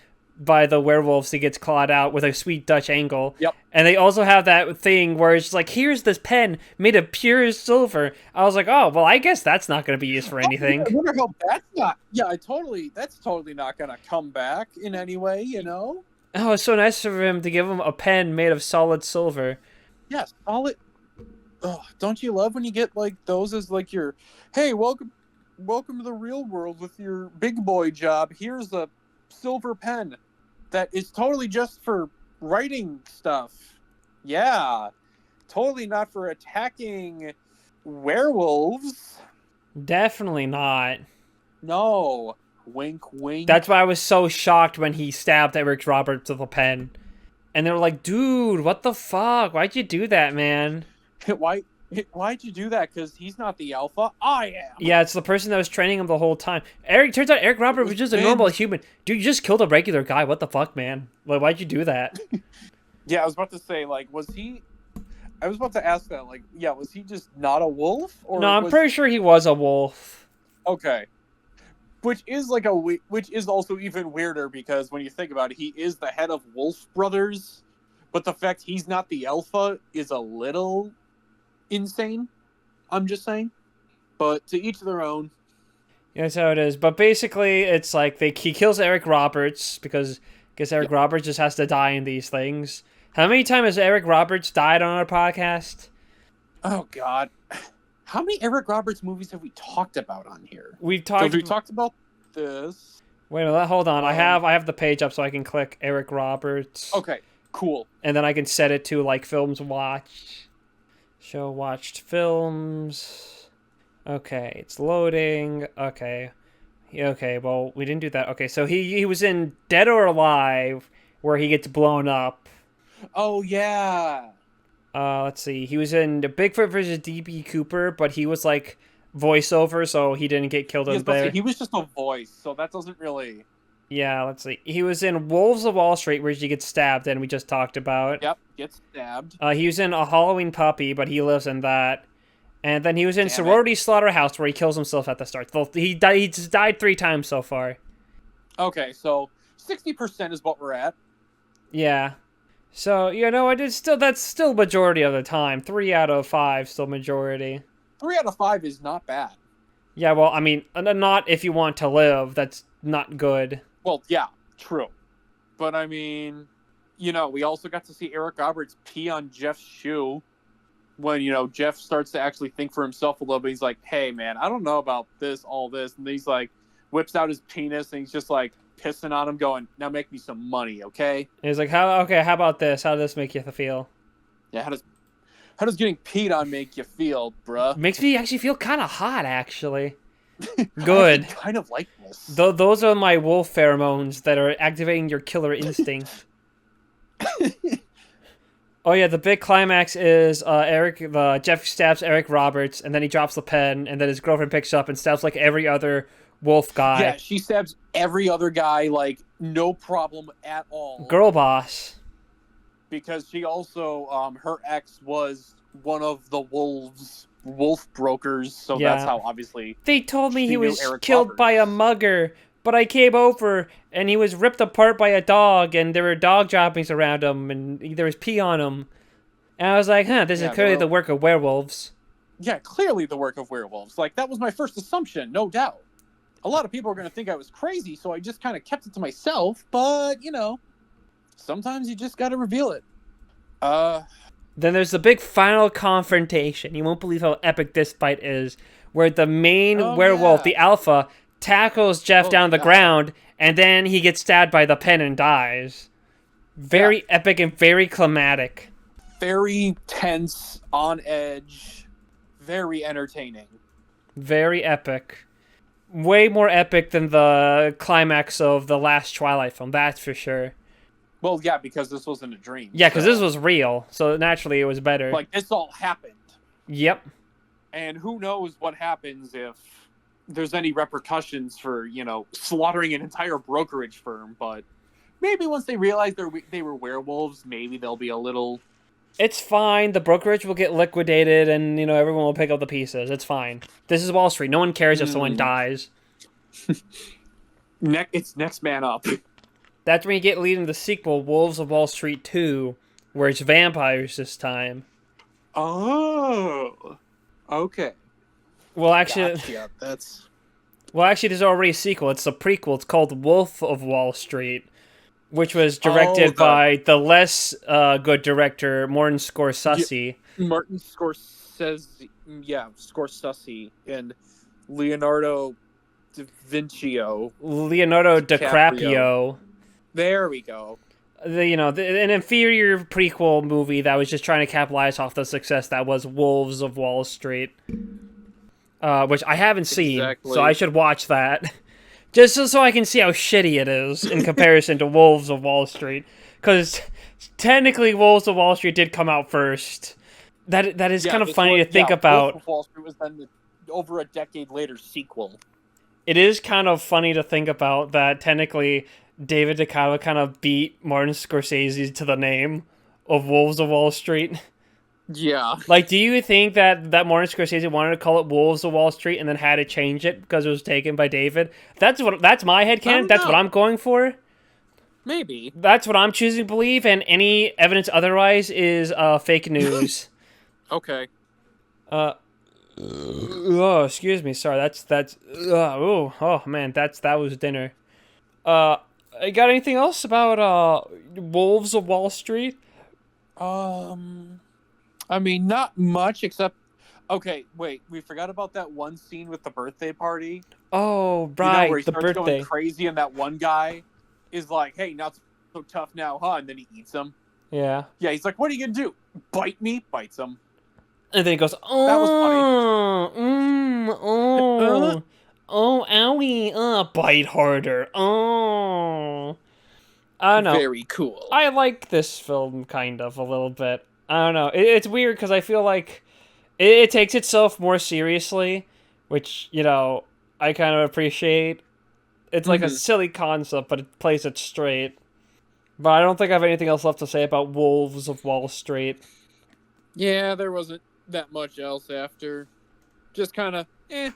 S2: by the werewolves. He gets clawed out with a sweet Dutch angle.
S1: Yep.
S2: And they also have that thing where it's like, here's this pen made of pure silver. I was like, oh, well, I guess that's not going to be used for anything.
S1: I wonder how that's not. Yeah, that's totally not going to come back in any way, you know?
S2: Oh, it's so nice of him to give him a pen made of solid silver.
S1: Yes, solid. Oh, don't you love when you get like those as like your, hey, welcome to the real world with your big boy job. Here's a silver pen that is totally just for writing stuff. Yeah, totally not for attacking werewolves.
S2: Definitely not.
S1: No. Wink, wink.
S2: That's why I was so shocked when he stabbed Eric Roberts with a pen. And they were like, dude, what the fuck? Why'd you do that, man?
S1: Why'd you do that? Because he's not the alpha. I am.
S2: Yeah, it's the person that was training him the whole time. Turns out Eric Roberts was just a normal human. Dude, you just killed a regular guy. What the fuck, man? Like, why'd you do that?
S1: Yeah, I was about to say, like, was he... I was about to ask that, like, yeah, was he just not a wolf? Or
S2: no, I'm pretty sure he was a wolf.
S1: Okay. Which is also even weirder because when you think about it, he is the head of Wolf Brothers, but the fact he's not the alpha is a little insane. I'm just saying. But to each their own.
S2: Yeah, that's how it is. But basically, it's like he kills Eric Roberts because I guess Eric Roberts just has to die in these things. How many times has Eric Roberts died on our podcast?
S1: Oh, God. How many Eric Roberts movies have we talked about on here?
S2: We talked
S1: about this.
S2: Wait a minute, hold on. I have the page up so I can click Eric Roberts.
S1: Okay, cool.
S2: And then I can set it to like films watched. Show watched films. Okay, it's loading. Okay. Okay, well, we didn't do that. Okay, so he was in Dead or Alive where he gets blown up.
S1: Oh, yeah.
S2: Let's see. He was in the Bigfoot versus DB Cooper, but he was like voiceover, so he didn't get killed as there.
S1: He was just a voice, so that doesn't really.
S2: Yeah, let's see. He was in Wolves of Wall Street, where he gets stabbed, and we just talked about.
S1: Yep, gets stabbed.
S2: He was in A Halloween Puppy, but he lives in that. And then he was in Sorority Slaughterhouse, where he kills himself at the start. He's died 3 times so far.
S1: Okay, so 60% is what we're at.
S2: Yeah. So, you know, that's still majority of the time. 3 out of 5 still majority.
S1: 3 out of 5 is not bad.
S2: Yeah, well, I mean, not if you want to live. That's not good.
S1: Well, yeah, true. But, I mean, you know, we also got to see Eric Roberts pee on Jeff's shoe when, you know, Jeff starts to actually think for himself a little bit. He's like, hey, man, I don't know about all this. And he's like, whips out his penis, and he's just like, pissing on him, going, "Now make me some money, okay?"
S2: And he's like, how about this? How does this make you feel?
S1: Yeah, how does getting peed on make you feel, bruh?
S2: Makes me actually feel kind of hot, actually.
S1: I
S2: Good.
S1: actually kind of like this.
S2: Those are my wolf pheromones that are activating your killer instinct. Oh yeah, the big climax is Jeff stabs Eric Roberts, and then he drops the pen, and then his girlfriend picks up and stabs like every other wolf guy.
S1: Yeah, she stabs every other guy, like, no problem at all.
S2: Girl boss.
S1: Because she also, her ex was one of the wolf brokers, so
S2: Yeah.
S1: that's how, obviously,
S2: They told me
S1: she
S2: he
S1: knew
S2: was
S1: Eric
S2: killed by a
S1: Roberts.
S2: mugger, but I came over, and he was ripped apart by a dog, and there were dog droppings around him, and there was pee on him. And I was like, this is clearly the work of werewolves.
S1: Yeah, clearly the work of werewolves. Like, that was my first assumption, no doubt. A lot of people are going to think I was crazy, so I just kind of kept it to myself, but, you know, sometimes you just got to reveal it.
S2: Then there's the big final confrontation. You won't believe how epic this fight is, where the main werewolf, the alpha, tackles Jeff down the ground, and then he gets stabbed by the pen and dies. Very epic and very climatic.
S1: Very tense, on edge, very entertaining.
S2: Very epic. Way more epic than the climax of the last Twilight film, that's for sure.
S1: Well, yeah, because this wasn't a dream.
S2: Yeah, because this was real, so naturally it was better.
S1: Like, this all happened.
S2: Yep.
S1: And who knows what happens if there's any repercussions for, you know, slaughtering an entire brokerage firm, but maybe once they realize they were werewolves, maybe they'll be a little...
S2: It's fine. The brokerage will get liquidated, and you know everyone will pick up the pieces. It's fine. This is Wall Street. No one cares if someone dies.
S1: It's next man up.
S2: That's when you get leading the sequel, Wolves of Wall Street 2, where it's vampires this time.
S1: Oh, okay.
S2: Well, actually,
S1: gotcha.
S2: There's already a sequel. It's a prequel. It's called Wolf of Wall Street, which was directed by the less good director, Martin Scorsese.
S1: Martin Scorsese, Scorsese, and Leonardo da Vinci.
S2: Leonardo DiCaprio.
S1: There we go.
S2: An inferior prequel movie that was just trying to capitalize off the success that was Wolves of Wall Street, which I haven't seen, so I should watch that. Just so I can see how shitty it is in comparison to Wolves of Wall Street. Because technically Wolves of Wall Street did come out first. That is kind of funny to think about.
S1: Wolves of Wall Street was then over a decade later sequel.
S2: It is kind of funny to think about that technically David DeCaro kind of beat Martin Scorsese to the name of Wolves of Wall Street.
S1: Yeah.
S2: Like, do you think that Martin Scorsese wanted to call it Wolves of Wall Street and then had to change it because it was taken by David? That's my headcanon. That's what I'm going for.
S1: Maybe.
S2: That's what I'm choosing to believe, and any evidence otherwise is fake news.
S1: Okay.
S2: Oh, excuse me. Sorry. Oh man, that was dinner. Got anything else about Wolves of Wall Street?
S1: I mean, not much, except... Okay, wait, we forgot about that one scene with the birthday party.
S2: Oh, right,
S1: where he
S2: the
S1: starts
S2: birthday.
S1: going crazy, and that one guy is like, "Hey, not so tough now, huh?" And then he eats him.
S2: Yeah.
S1: Yeah, he's like, "What are you gonna do? Bite me?" Bites him.
S2: And then he goes, "Oh,
S1: that was
S2: funny. Oh, owie, bite harder. Oh." I don't know.
S1: Very cool.
S2: I like this film kind of a little bit. I don't know. It's weird because I feel like it takes itself more seriously, which, you know, I kind of appreciate. It's like a silly concept, but it plays it straight. But I don't think I have anything else left to say about Wolves of Wall Street.
S1: Yeah, there wasn't that much else after. Just kind of, eh.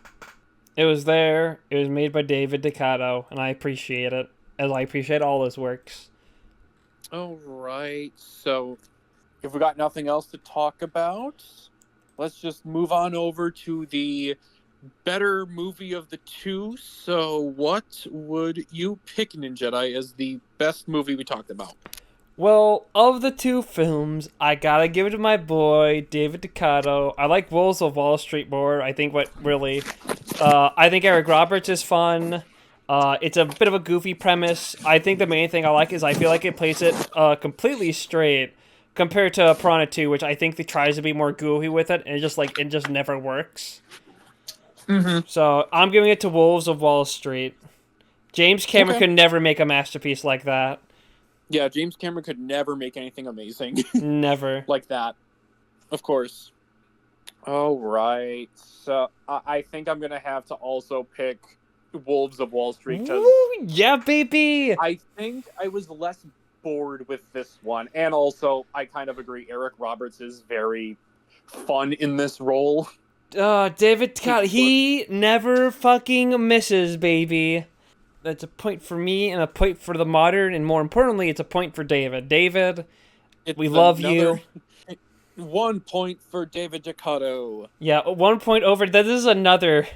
S2: It was there. It was made by David DeCaro, and I appreciate it, as I appreciate all his works.
S1: All right. So, if we got nothing else to talk about, let's just move on over to the better movie of the two. So, what would you pick, Ninjedi, as the best movie we talked about?
S2: Well, of the two films, I gotta give it to my boy, David DeCaro. I like Wolves of Wall Street more. I think I think Eric Roberts is fun. It's a bit of a goofy premise. I think the main thing I like is I feel like it plays it completely straight compared to Piranha 2, which I think it tries to be more goofy with it, and it just never works.
S1: Mm-hmm.
S2: So I'm giving it to Wolves of Wall Street. James Cameron
S1: Okay.
S2: could never make a masterpiece like that.
S1: Yeah, James Cameron could never make anything amazing
S2: Never.
S1: like that. Of course. All right. So I think I'm gonna have to also pick Wolves of Wall Street because
S2: Woo, yeah, baby.
S1: I think I was less bored with this one, and also I kind of agree. Eric Roberts is very fun in this role.
S2: David Scott, he never fucking misses, baby. That's a point for me and a point for the modern, and more importantly, it's a point for David. David,
S1: It's
S2: we love you.
S1: 1 point for David Ducato.
S2: Yeah, 1 point over. This is another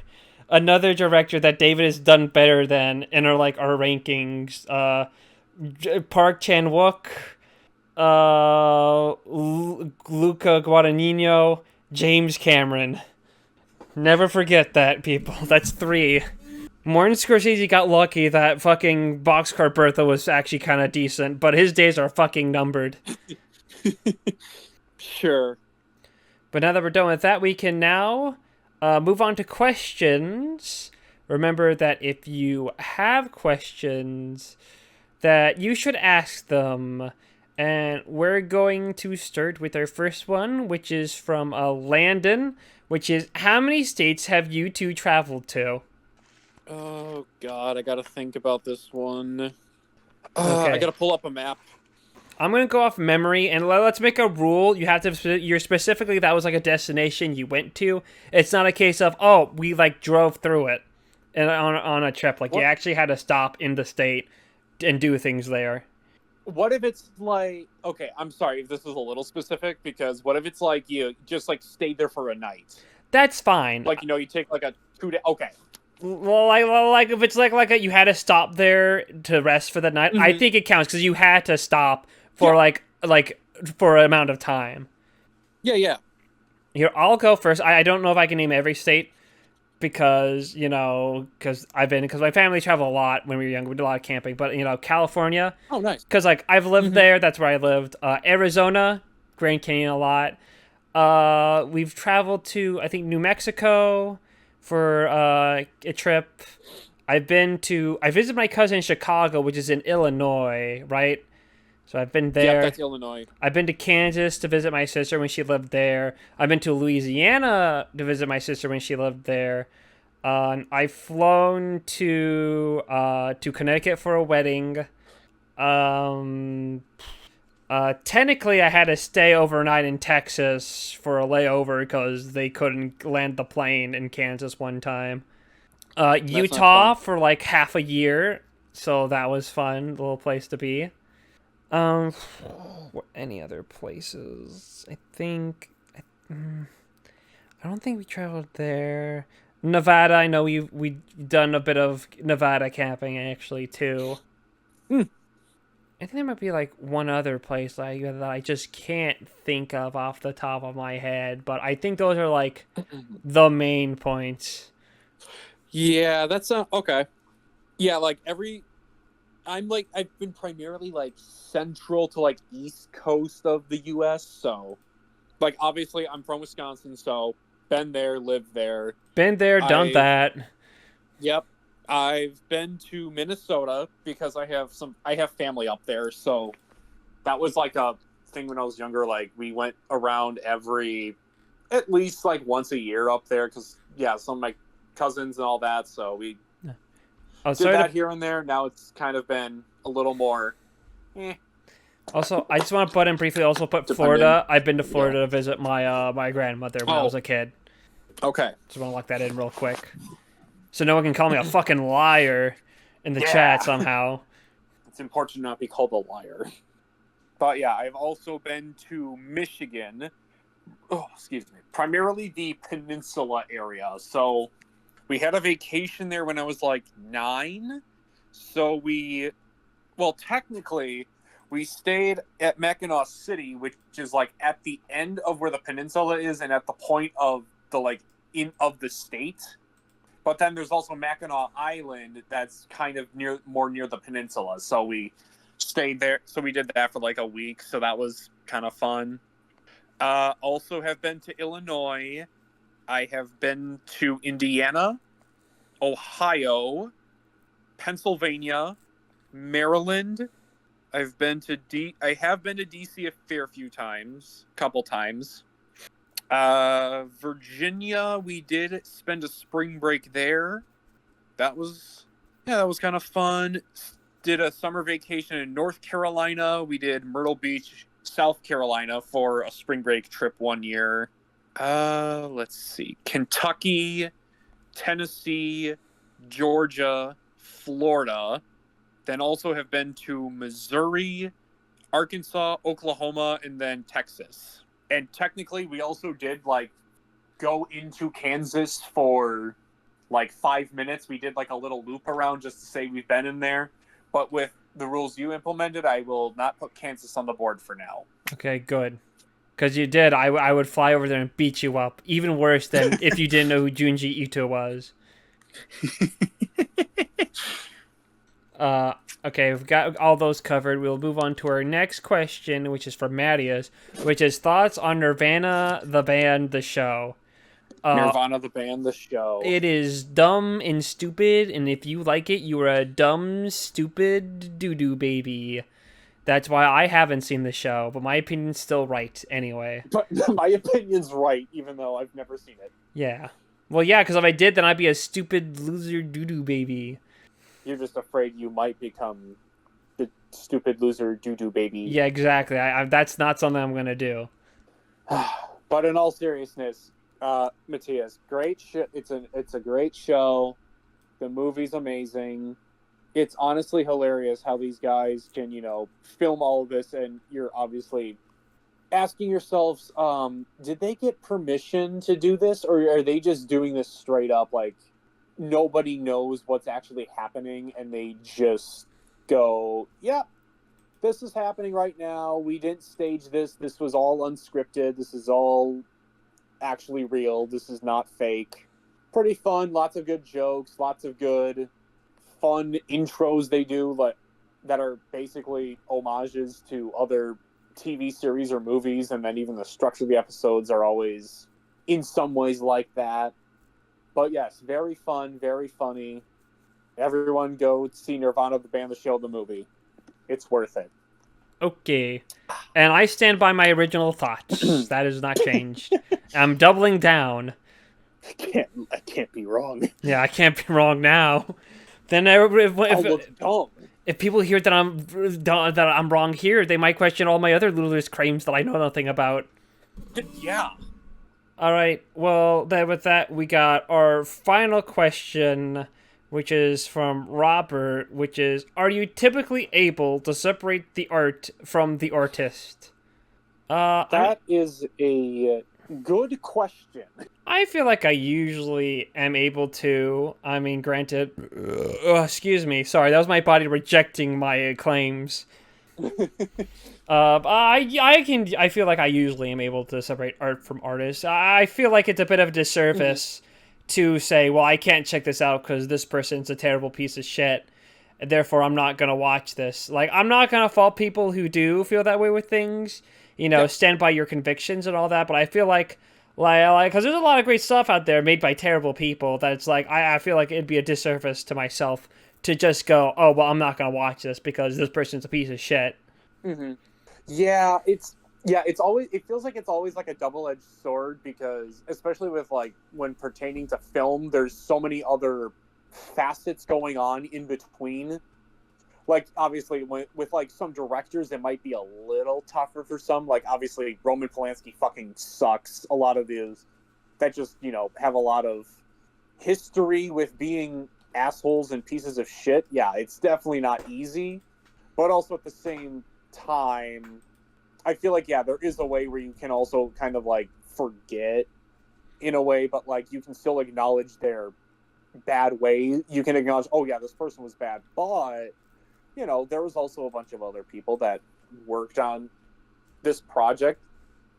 S2: director that David has done better than in our rankings. Park Chan Wook, Luca Guadagnino, James Cameron. Never forget that, people. That's 3. Martin Scorsese got lucky that fucking Boxcar Bertha was actually kind of decent, but his days are fucking numbered.
S1: Sure.
S2: But now that we're done with that, we can now move on to questions. Remember that if you have questions, that you should ask them. And we're going to start with our first one, which is from Landon, which is, how many states have you two traveled to?
S1: Oh, God, I gotta think about this one.
S2: Okay.
S1: I gotta pull up a map.
S2: I'm going to go off memory, and let's make a rule. You have to, you're specifically, that was like a destination you went to. It's not a case of, oh, we drove through it and on a trip. Like,
S1: What?
S2: you actually had to stop in the state and do things there.
S1: What if it's okay, I'm sorry if this is a little specific, because what if it's you just stayed there for a night?
S2: That's fine.
S1: You take a 2 day. Okay.
S2: Well, if it's you had to stop there to rest for the night,
S1: Mm-hmm.
S2: I think it counts because you had to stop for for an amount of time.
S1: Yeah.
S2: Here, I'll go first. I don't know if I can name every state because because my family traveled a lot when we were young. We did a lot of camping, but California.
S1: Oh, nice.
S2: Because I've lived there. That's where I lived. Arizona, Grand Canyon a lot. We've traveled to, I think, New Mexico for a trip. I visited my cousin in Chicago, which is in Illinois, right? So I've been there.
S1: Yeah, that's Illinois.
S2: I've been to Kansas to visit my sister when she lived there. I've been to Louisiana to visit my sister when she lived there. I've flown to Connecticut for a wedding. Technically, I had to stay overnight in Texas for a layover because they couldn't land the plane in Kansas one time. Utah for half a year, so that was fun. Little place to be. Any other places? I don't think we traveled there. Nevada, I know we've done a bit of Nevada camping actually too. I think there might be one other place that I just can't think of off the top of my head, but I think those are the main points.
S1: Yeah, that's okay. Yeah, I've been primarily central to east coast of the US, so obviously I'm from Wisconsin, so been there, lived there.
S2: Been there, done that.
S1: Yep. I've been to Minnesota because I have family up there, so that was a thing when I was younger. We went around at least once a year up there because some of my cousins and all that, so we did that here and there. Now it's kind of been a little more
S2: Also, I just want to butt in briefly. Also, put Florida. I've been to Florida to visit my grandmother when I was a kid.
S1: Okay.
S2: Just want to lock that in real quick, so no one can call me a fucking liar in the chat somehow.
S1: It's important to not be called a liar. But yeah, I've also been to Michigan. Oh, excuse me. Primarily the peninsula area. So we had a vacation there when I was 9. So technically, we stayed at Mackinac City, which is at the end of where the peninsula is and at the point of the of the state. But then there's also Mackinac Island that's kind of more near the peninsula. So we stayed there. So we did that for like a week. So that was kind of fun. Also have been to Illinois. I have been to Indiana, Ohio, Pennsylvania, Maryland. I have been to DC a fair few times, couple times. Virginia, we did spend a spring break there. That was kind of fun. Did a summer vacation in North Carolina. We did Myrtle Beach, South Carolina for a spring break trip one year. Let's see. Kentucky, Tennessee, Georgia, Florida. Then also have been to Missouri, Arkansas, Oklahoma, and then Texas. And technically, we also did like go into Kansas for like 5 minutes. We did like a little loop around just to say we've been in there. But with the rules you implemented, I will not put Kansas on the board for now.
S2: Okay, good. Because you did. I would fly over there and beat you up. Even worse than if you didn't know who Junji Ito was. Okay, we've got all those covered. We'll move on to our next question, which is from Mattias, which is thoughts on Nirvana, the band, the show.
S1: Nirvana, the band, the show.
S2: It is dumb and stupid, and if you like it, you're a dumb, stupid doo-doo baby. That's why I haven't seen the show, but my opinion's still right anyway.
S1: But my opinion's right, even though I've never seen it.
S2: Yeah. Well, yeah, because if I did, then I'd be a stupid loser doo-doo baby.
S1: You're just afraid you might become the stupid loser doo-doo baby.
S2: Yeah, exactly. That's not something I'm going to do.
S1: But in all seriousness, Matthias, great it's a great show. The movie's amazing. It's honestly hilarious how these guys can, film all of this, and you're obviously asking yourselves, did they get permission to do this, or are they just doing this straight up like nobody knows what's actually happening, and they just go, yep, this is happening right now. We didn't stage this. This was all unscripted. This is all actually real. This is not fake. Pretty fun. Lots of good jokes. Lots of good, fun intros they do, like that are basically homages to other TV series or movies, and then even the structure of the episodes are always in some ways like that. But yes, very fun, very funny. Everyone go see Nirvana, the band, the show, the movie. It's worth it.
S2: Okay. And I stand by my original thoughts. That has not changed. I'm doubling down.
S1: I can't be wrong.
S2: Yeah, I can't be wrong now. Then if people hear that I'm wrong here, they might question all my other ludicrous claims that I know nothing about.
S1: Yeah.
S2: All right. Well, then with that, we got our final question, which is from Robert, which is, are you typically able to separate the art from the artist?
S1: That is a good question.
S2: I feel like I usually am able to. I mean, granted, excuse me. Sorry, that was my body rejecting my claims. I feel like I usually am able to separate art from artists. I feel like it's a bit of a disservice to say, well, I can't check this out because this person's a terrible piece of shit, and therefore I'm not gonna watch this. Like, I'm not gonna fault people who do feel that way with things. Stand by your convictions and all that. But I feel like because there's a lot of great stuff out there made by terrible people that it's like I feel like it'd be a disservice to myself to just go, oh well, I'm not gonna watch this because this person's a piece of shit.
S1: Mm-hmm. Yeah, it feels like it's always like a double-edged sword, because especially with like when pertaining to film, there's so many other facets going on in between. Like, obviously, with like some directors, it might be a little tougher for some. Like, obviously, Roman Polanski fucking sucks. A lot of these that just, have a lot of history with being assholes and pieces of shit. Yeah, it's definitely not easy. But also at the same time, I feel like, yeah, there is a way where you can also kind of like forget in a way, but like you can still acknowledge their bad way. You can acknowledge, oh yeah, this person was bad, but there was also a bunch of other people that worked on this project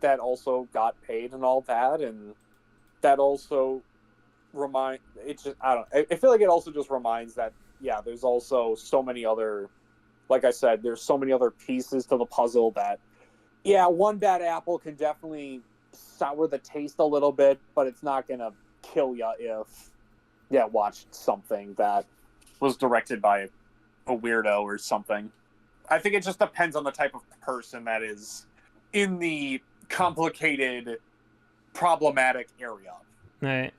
S1: that also got paid and all that, and that also I don't I feel like it also just reminds that yeah, there's also so many other, like I said, there's so many other pieces to the puzzle that yeah, one bad apple can definitely sour the taste a little bit, but it's not gonna kill you if watched something that was directed by a weirdo or something. I think it just depends on the type of person that is in the complicated, problematic area.
S2: Right.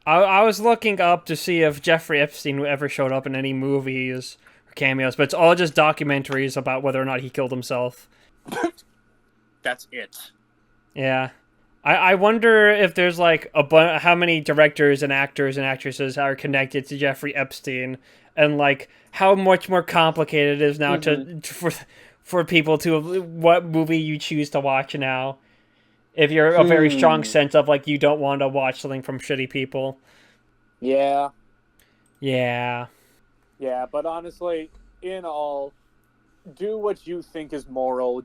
S2: I was looking up to see if Jeffrey Epstein ever showed up in any movies or cameos, but it's all just documentaries about whether or not he killed himself.
S1: That's it.
S2: Yeah. I wonder if there's like how many directors and actors and actresses are connected to Jeffrey Epstein, and like how much more complicated it is now for people to what movie you choose to watch now. If you're a very strong sense of like you don't want to watch something from shitty people.
S1: Yeah.
S2: Yeah.
S1: Yeah, but honestly, in all, do what you think is moral.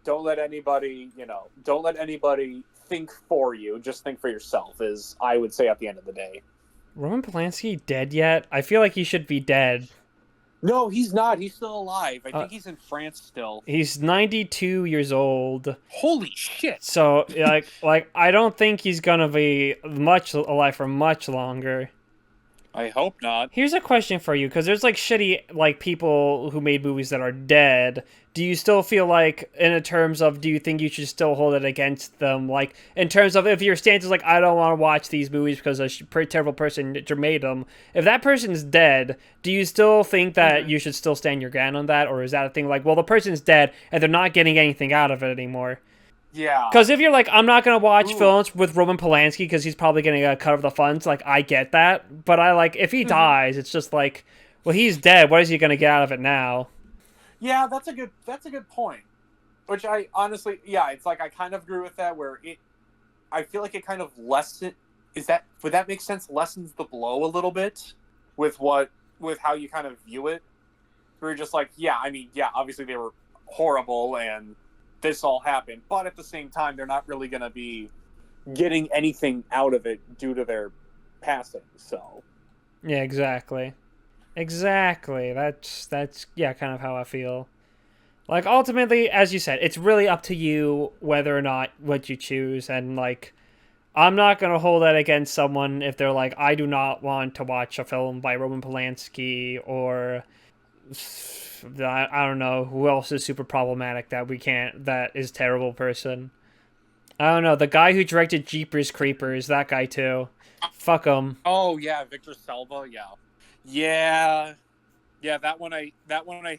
S1: Don't let anybody, don't let anybody think for you. Just think for yourself, is I would say at the end of the day.
S2: Roman Polanski dead yet? I feel like he should be dead.
S1: No, he's not. He's still alive. I think he's in France still.
S2: He's 92 years old.
S1: Holy shit.
S2: So, like I don't think he's gonna be much alive for much longer.
S1: I hope not.
S2: Here's a question for you, because there's like shitty like people who made movies that are dead. Do you still feel like, in terms of, do you think you should still hold it against them? Like, in terms of if your stance is like, I don't want to watch these movies because a terrible person made them. If that person's dead, do you still think that you should still stand your ground on that? Or is that a thing like, well, the person's dead and they're not getting anything out of it anymore?
S1: Yeah.
S2: Because if you're like, I'm not going to watch films with Roman Polanski because he's probably going to cut off the funds, like, I get that. But I like, if he dies, it's just like, well, he's dead. What is he going to get out of it now?
S1: Yeah, that's a good point. Which I honestly, yeah, it's like I kind of agree with that. I feel like it kind of would that make sense? Lessens the blow a little bit with how you kind of view it. We're just like, yeah, I mean, yeah, obviously they were horrible and this all happened, but at the same time, they're not really going to be getting anything out of it due to their passing. So,
S2: yeah, exactly. That's yeah, kind of how I feel. Like, ultimately, as you said, it's really up to you whether or not what you choose, and like, I'm not gonna hold that against someone if they're like, I do not want to watch a film by Roman Polanski, or I don't know who else is super problematic that is terrible person. I don't know, the guy who directed Jeepers Creepers, that guy too. Fuck him.
S1: Oh yeah, Victor Salva, yeah. That one I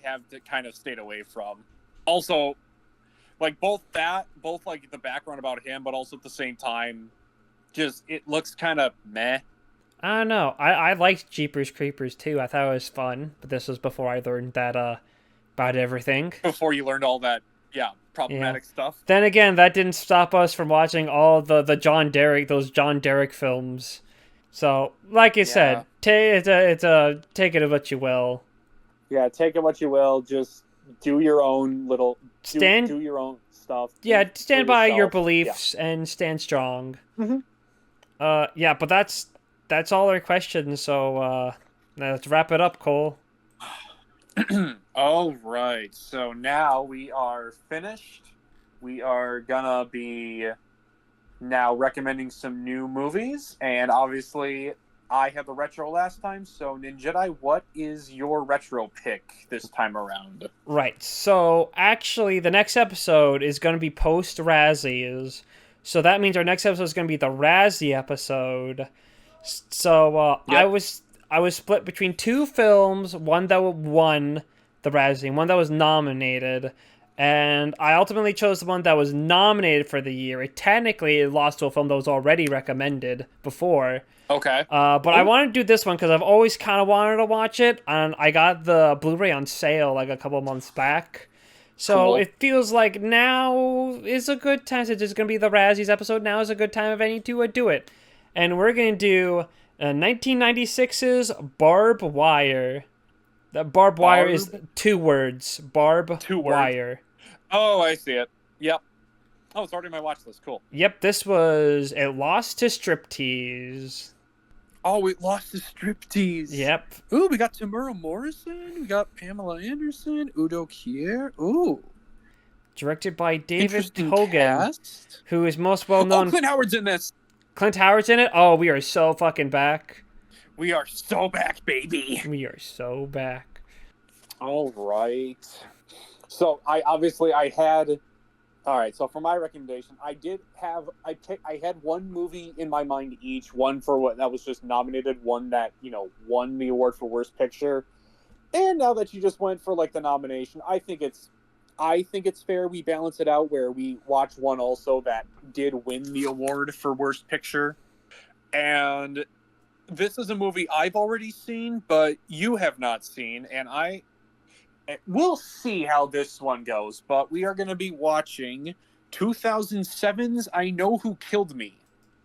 S1: have to kind of stayed away from. Also, like both like the background about him, but also at the same time, just it looks kind of meh.
S2: I don't know. I liked Jeepers Creepers too. I thought it was fun, but this was before I learned that about everything.
S1: Before you learned all that, problematic stuff.
S2: Then again, that didn't stop us from watching all those John Derek films. So, like you said, take it of what you will.
S1: Yeah, take it what you will. Just do your own little do your own stuff.
S2: Yeah, stand by your beliefs and stand strong. Yeah, but that's all our questions. So let's wrap it up, Cole.
S1: All right. So now we are finished. We are gonna be now recommending some new movies, and obviously I had the retro last time, so Ninjedi, what is your retro pick this time around?
S2: Right, so actually the next episode is going to be post-Razzies, so that means our next episode is going to be the Razzie episode. So I was split between two films, one that won the Razzie, and one that was nominated. And I ultimately chose the one that was nominated for the year. It lost to a film that was already recommended before.
S1: Okay.
S2: But I want to do this one because I've always kind of wanted to watch it. And I got the Blu-ray on sale like a couple months back. So It feels like now is a good time. Since it's going to be the Razzies episode, now is a good time of any to do it. And we're going to do 1996's Barb Wire. The Barb Wire is 2 words. Barb Wire.
S1: Oh, I see it. Yep. Oh, it's already on my watch list. Cool.
S2: Yep, this was a loss to striptease.
S1: Oh, it lost to striptease.
S2: Yep.
S1: Ooh, we got Tamura Morrison. We got Pamela Anderson. Udo Kier. Ooh,
S2: Directed by David
S1: interesting
S2: Hogan,
S1: cast.
S2: who is most well
S1: Oh,
S2: known.
S1: Clint Howard's in this.
S2: Clint Howard's in it? Oh, we are so fucking back.
S1: We are so back, baby.
S2: We are so back.
S1: All right. So I had. All right. So for my recommendation, I had one movie in my mind each. One for what that was just nominated. One that won the award for worst picture. And now that you just went for like the nomination, I think it's fair we balance it out where we watch one also that did win the award for worst picture. And this is a movie I've already seen, but you have not seen, and we'll see how this one goes. But we are going to be watching 2007's I Know Who Killed Me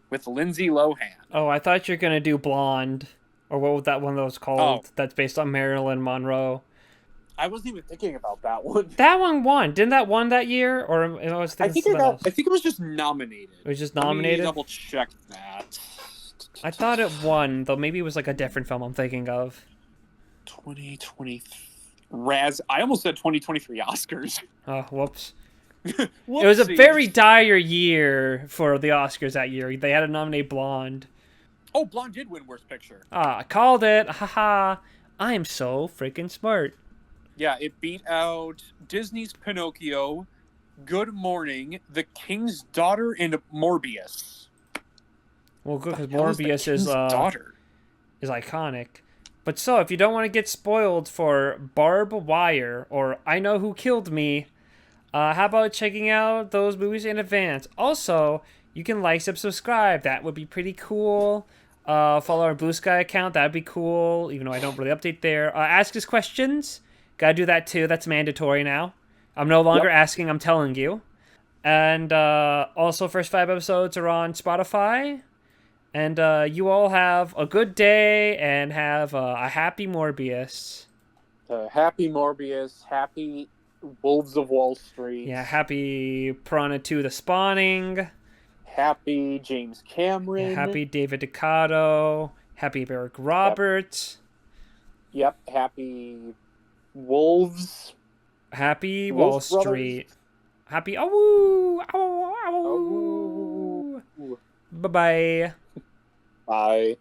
S1: with Lindsay Lohan.
S2: Oh, I thought you were gonna do Blonde, or what was that one that was called?
S1: Oh.
S2: That's based on Marilyn Monroe.
S1: I wasn't even thinking about that one.
S2: That one won. Didn't that won that year? Or was
S1: I think I think it was just nominated.
S2: It was just
S1: Let me
S2: nominated.
S1: double check that.
S2: I thought it won, though. Maybe it was like a different film I'm thinking of.
S1: 2020 I almost said 2023 Oscars.
S2: Oh, whoops. It was a very dire year for the Oscars that year. They had to nominate Blonde.
S1: Oh, Blonde did win Worst Picture.
S2: Ah, called it. Haha. I am so freaking smart.
S1: Yeah, it beat out Disney's Pinocchio, Good Morning, The King's Daughter, and Morbius.
S2: Well, good, because Morbius is
S1: daughter
S2: is iconic. But so, if you don't want to get spoiled for Barb Wire or I Know Who Killed Me, how about checking out those movies in advance? Also, you can like, subscribe. That would be pretty cool. Follow our Blue Sky account. That'd be cool, even though I don't really update there. Ask us questions. Gotta do that too. That's mandatory now. I'm no longer asking, I'm telling you. And also, first 5 episodes are on Spotify. And you all have a good day and have a happy Morbius.
S1: Happy Morbius, happy Wolves of Wall Street.
S2: Yeah, happy Piranha II The Spawning.
S1: Happy James Cameron.
S2: Yeah, happy David Ducato. Happy Eric Roberts.
S1: Yep, happy Wolves.
S2: Happy
S1: Wolf
S2: Wall Street.
S1: Brothers.
S2: Happy awoo, awoo, awoo.
S1: Oh.
S2: Bye-bye.
S1: Bye.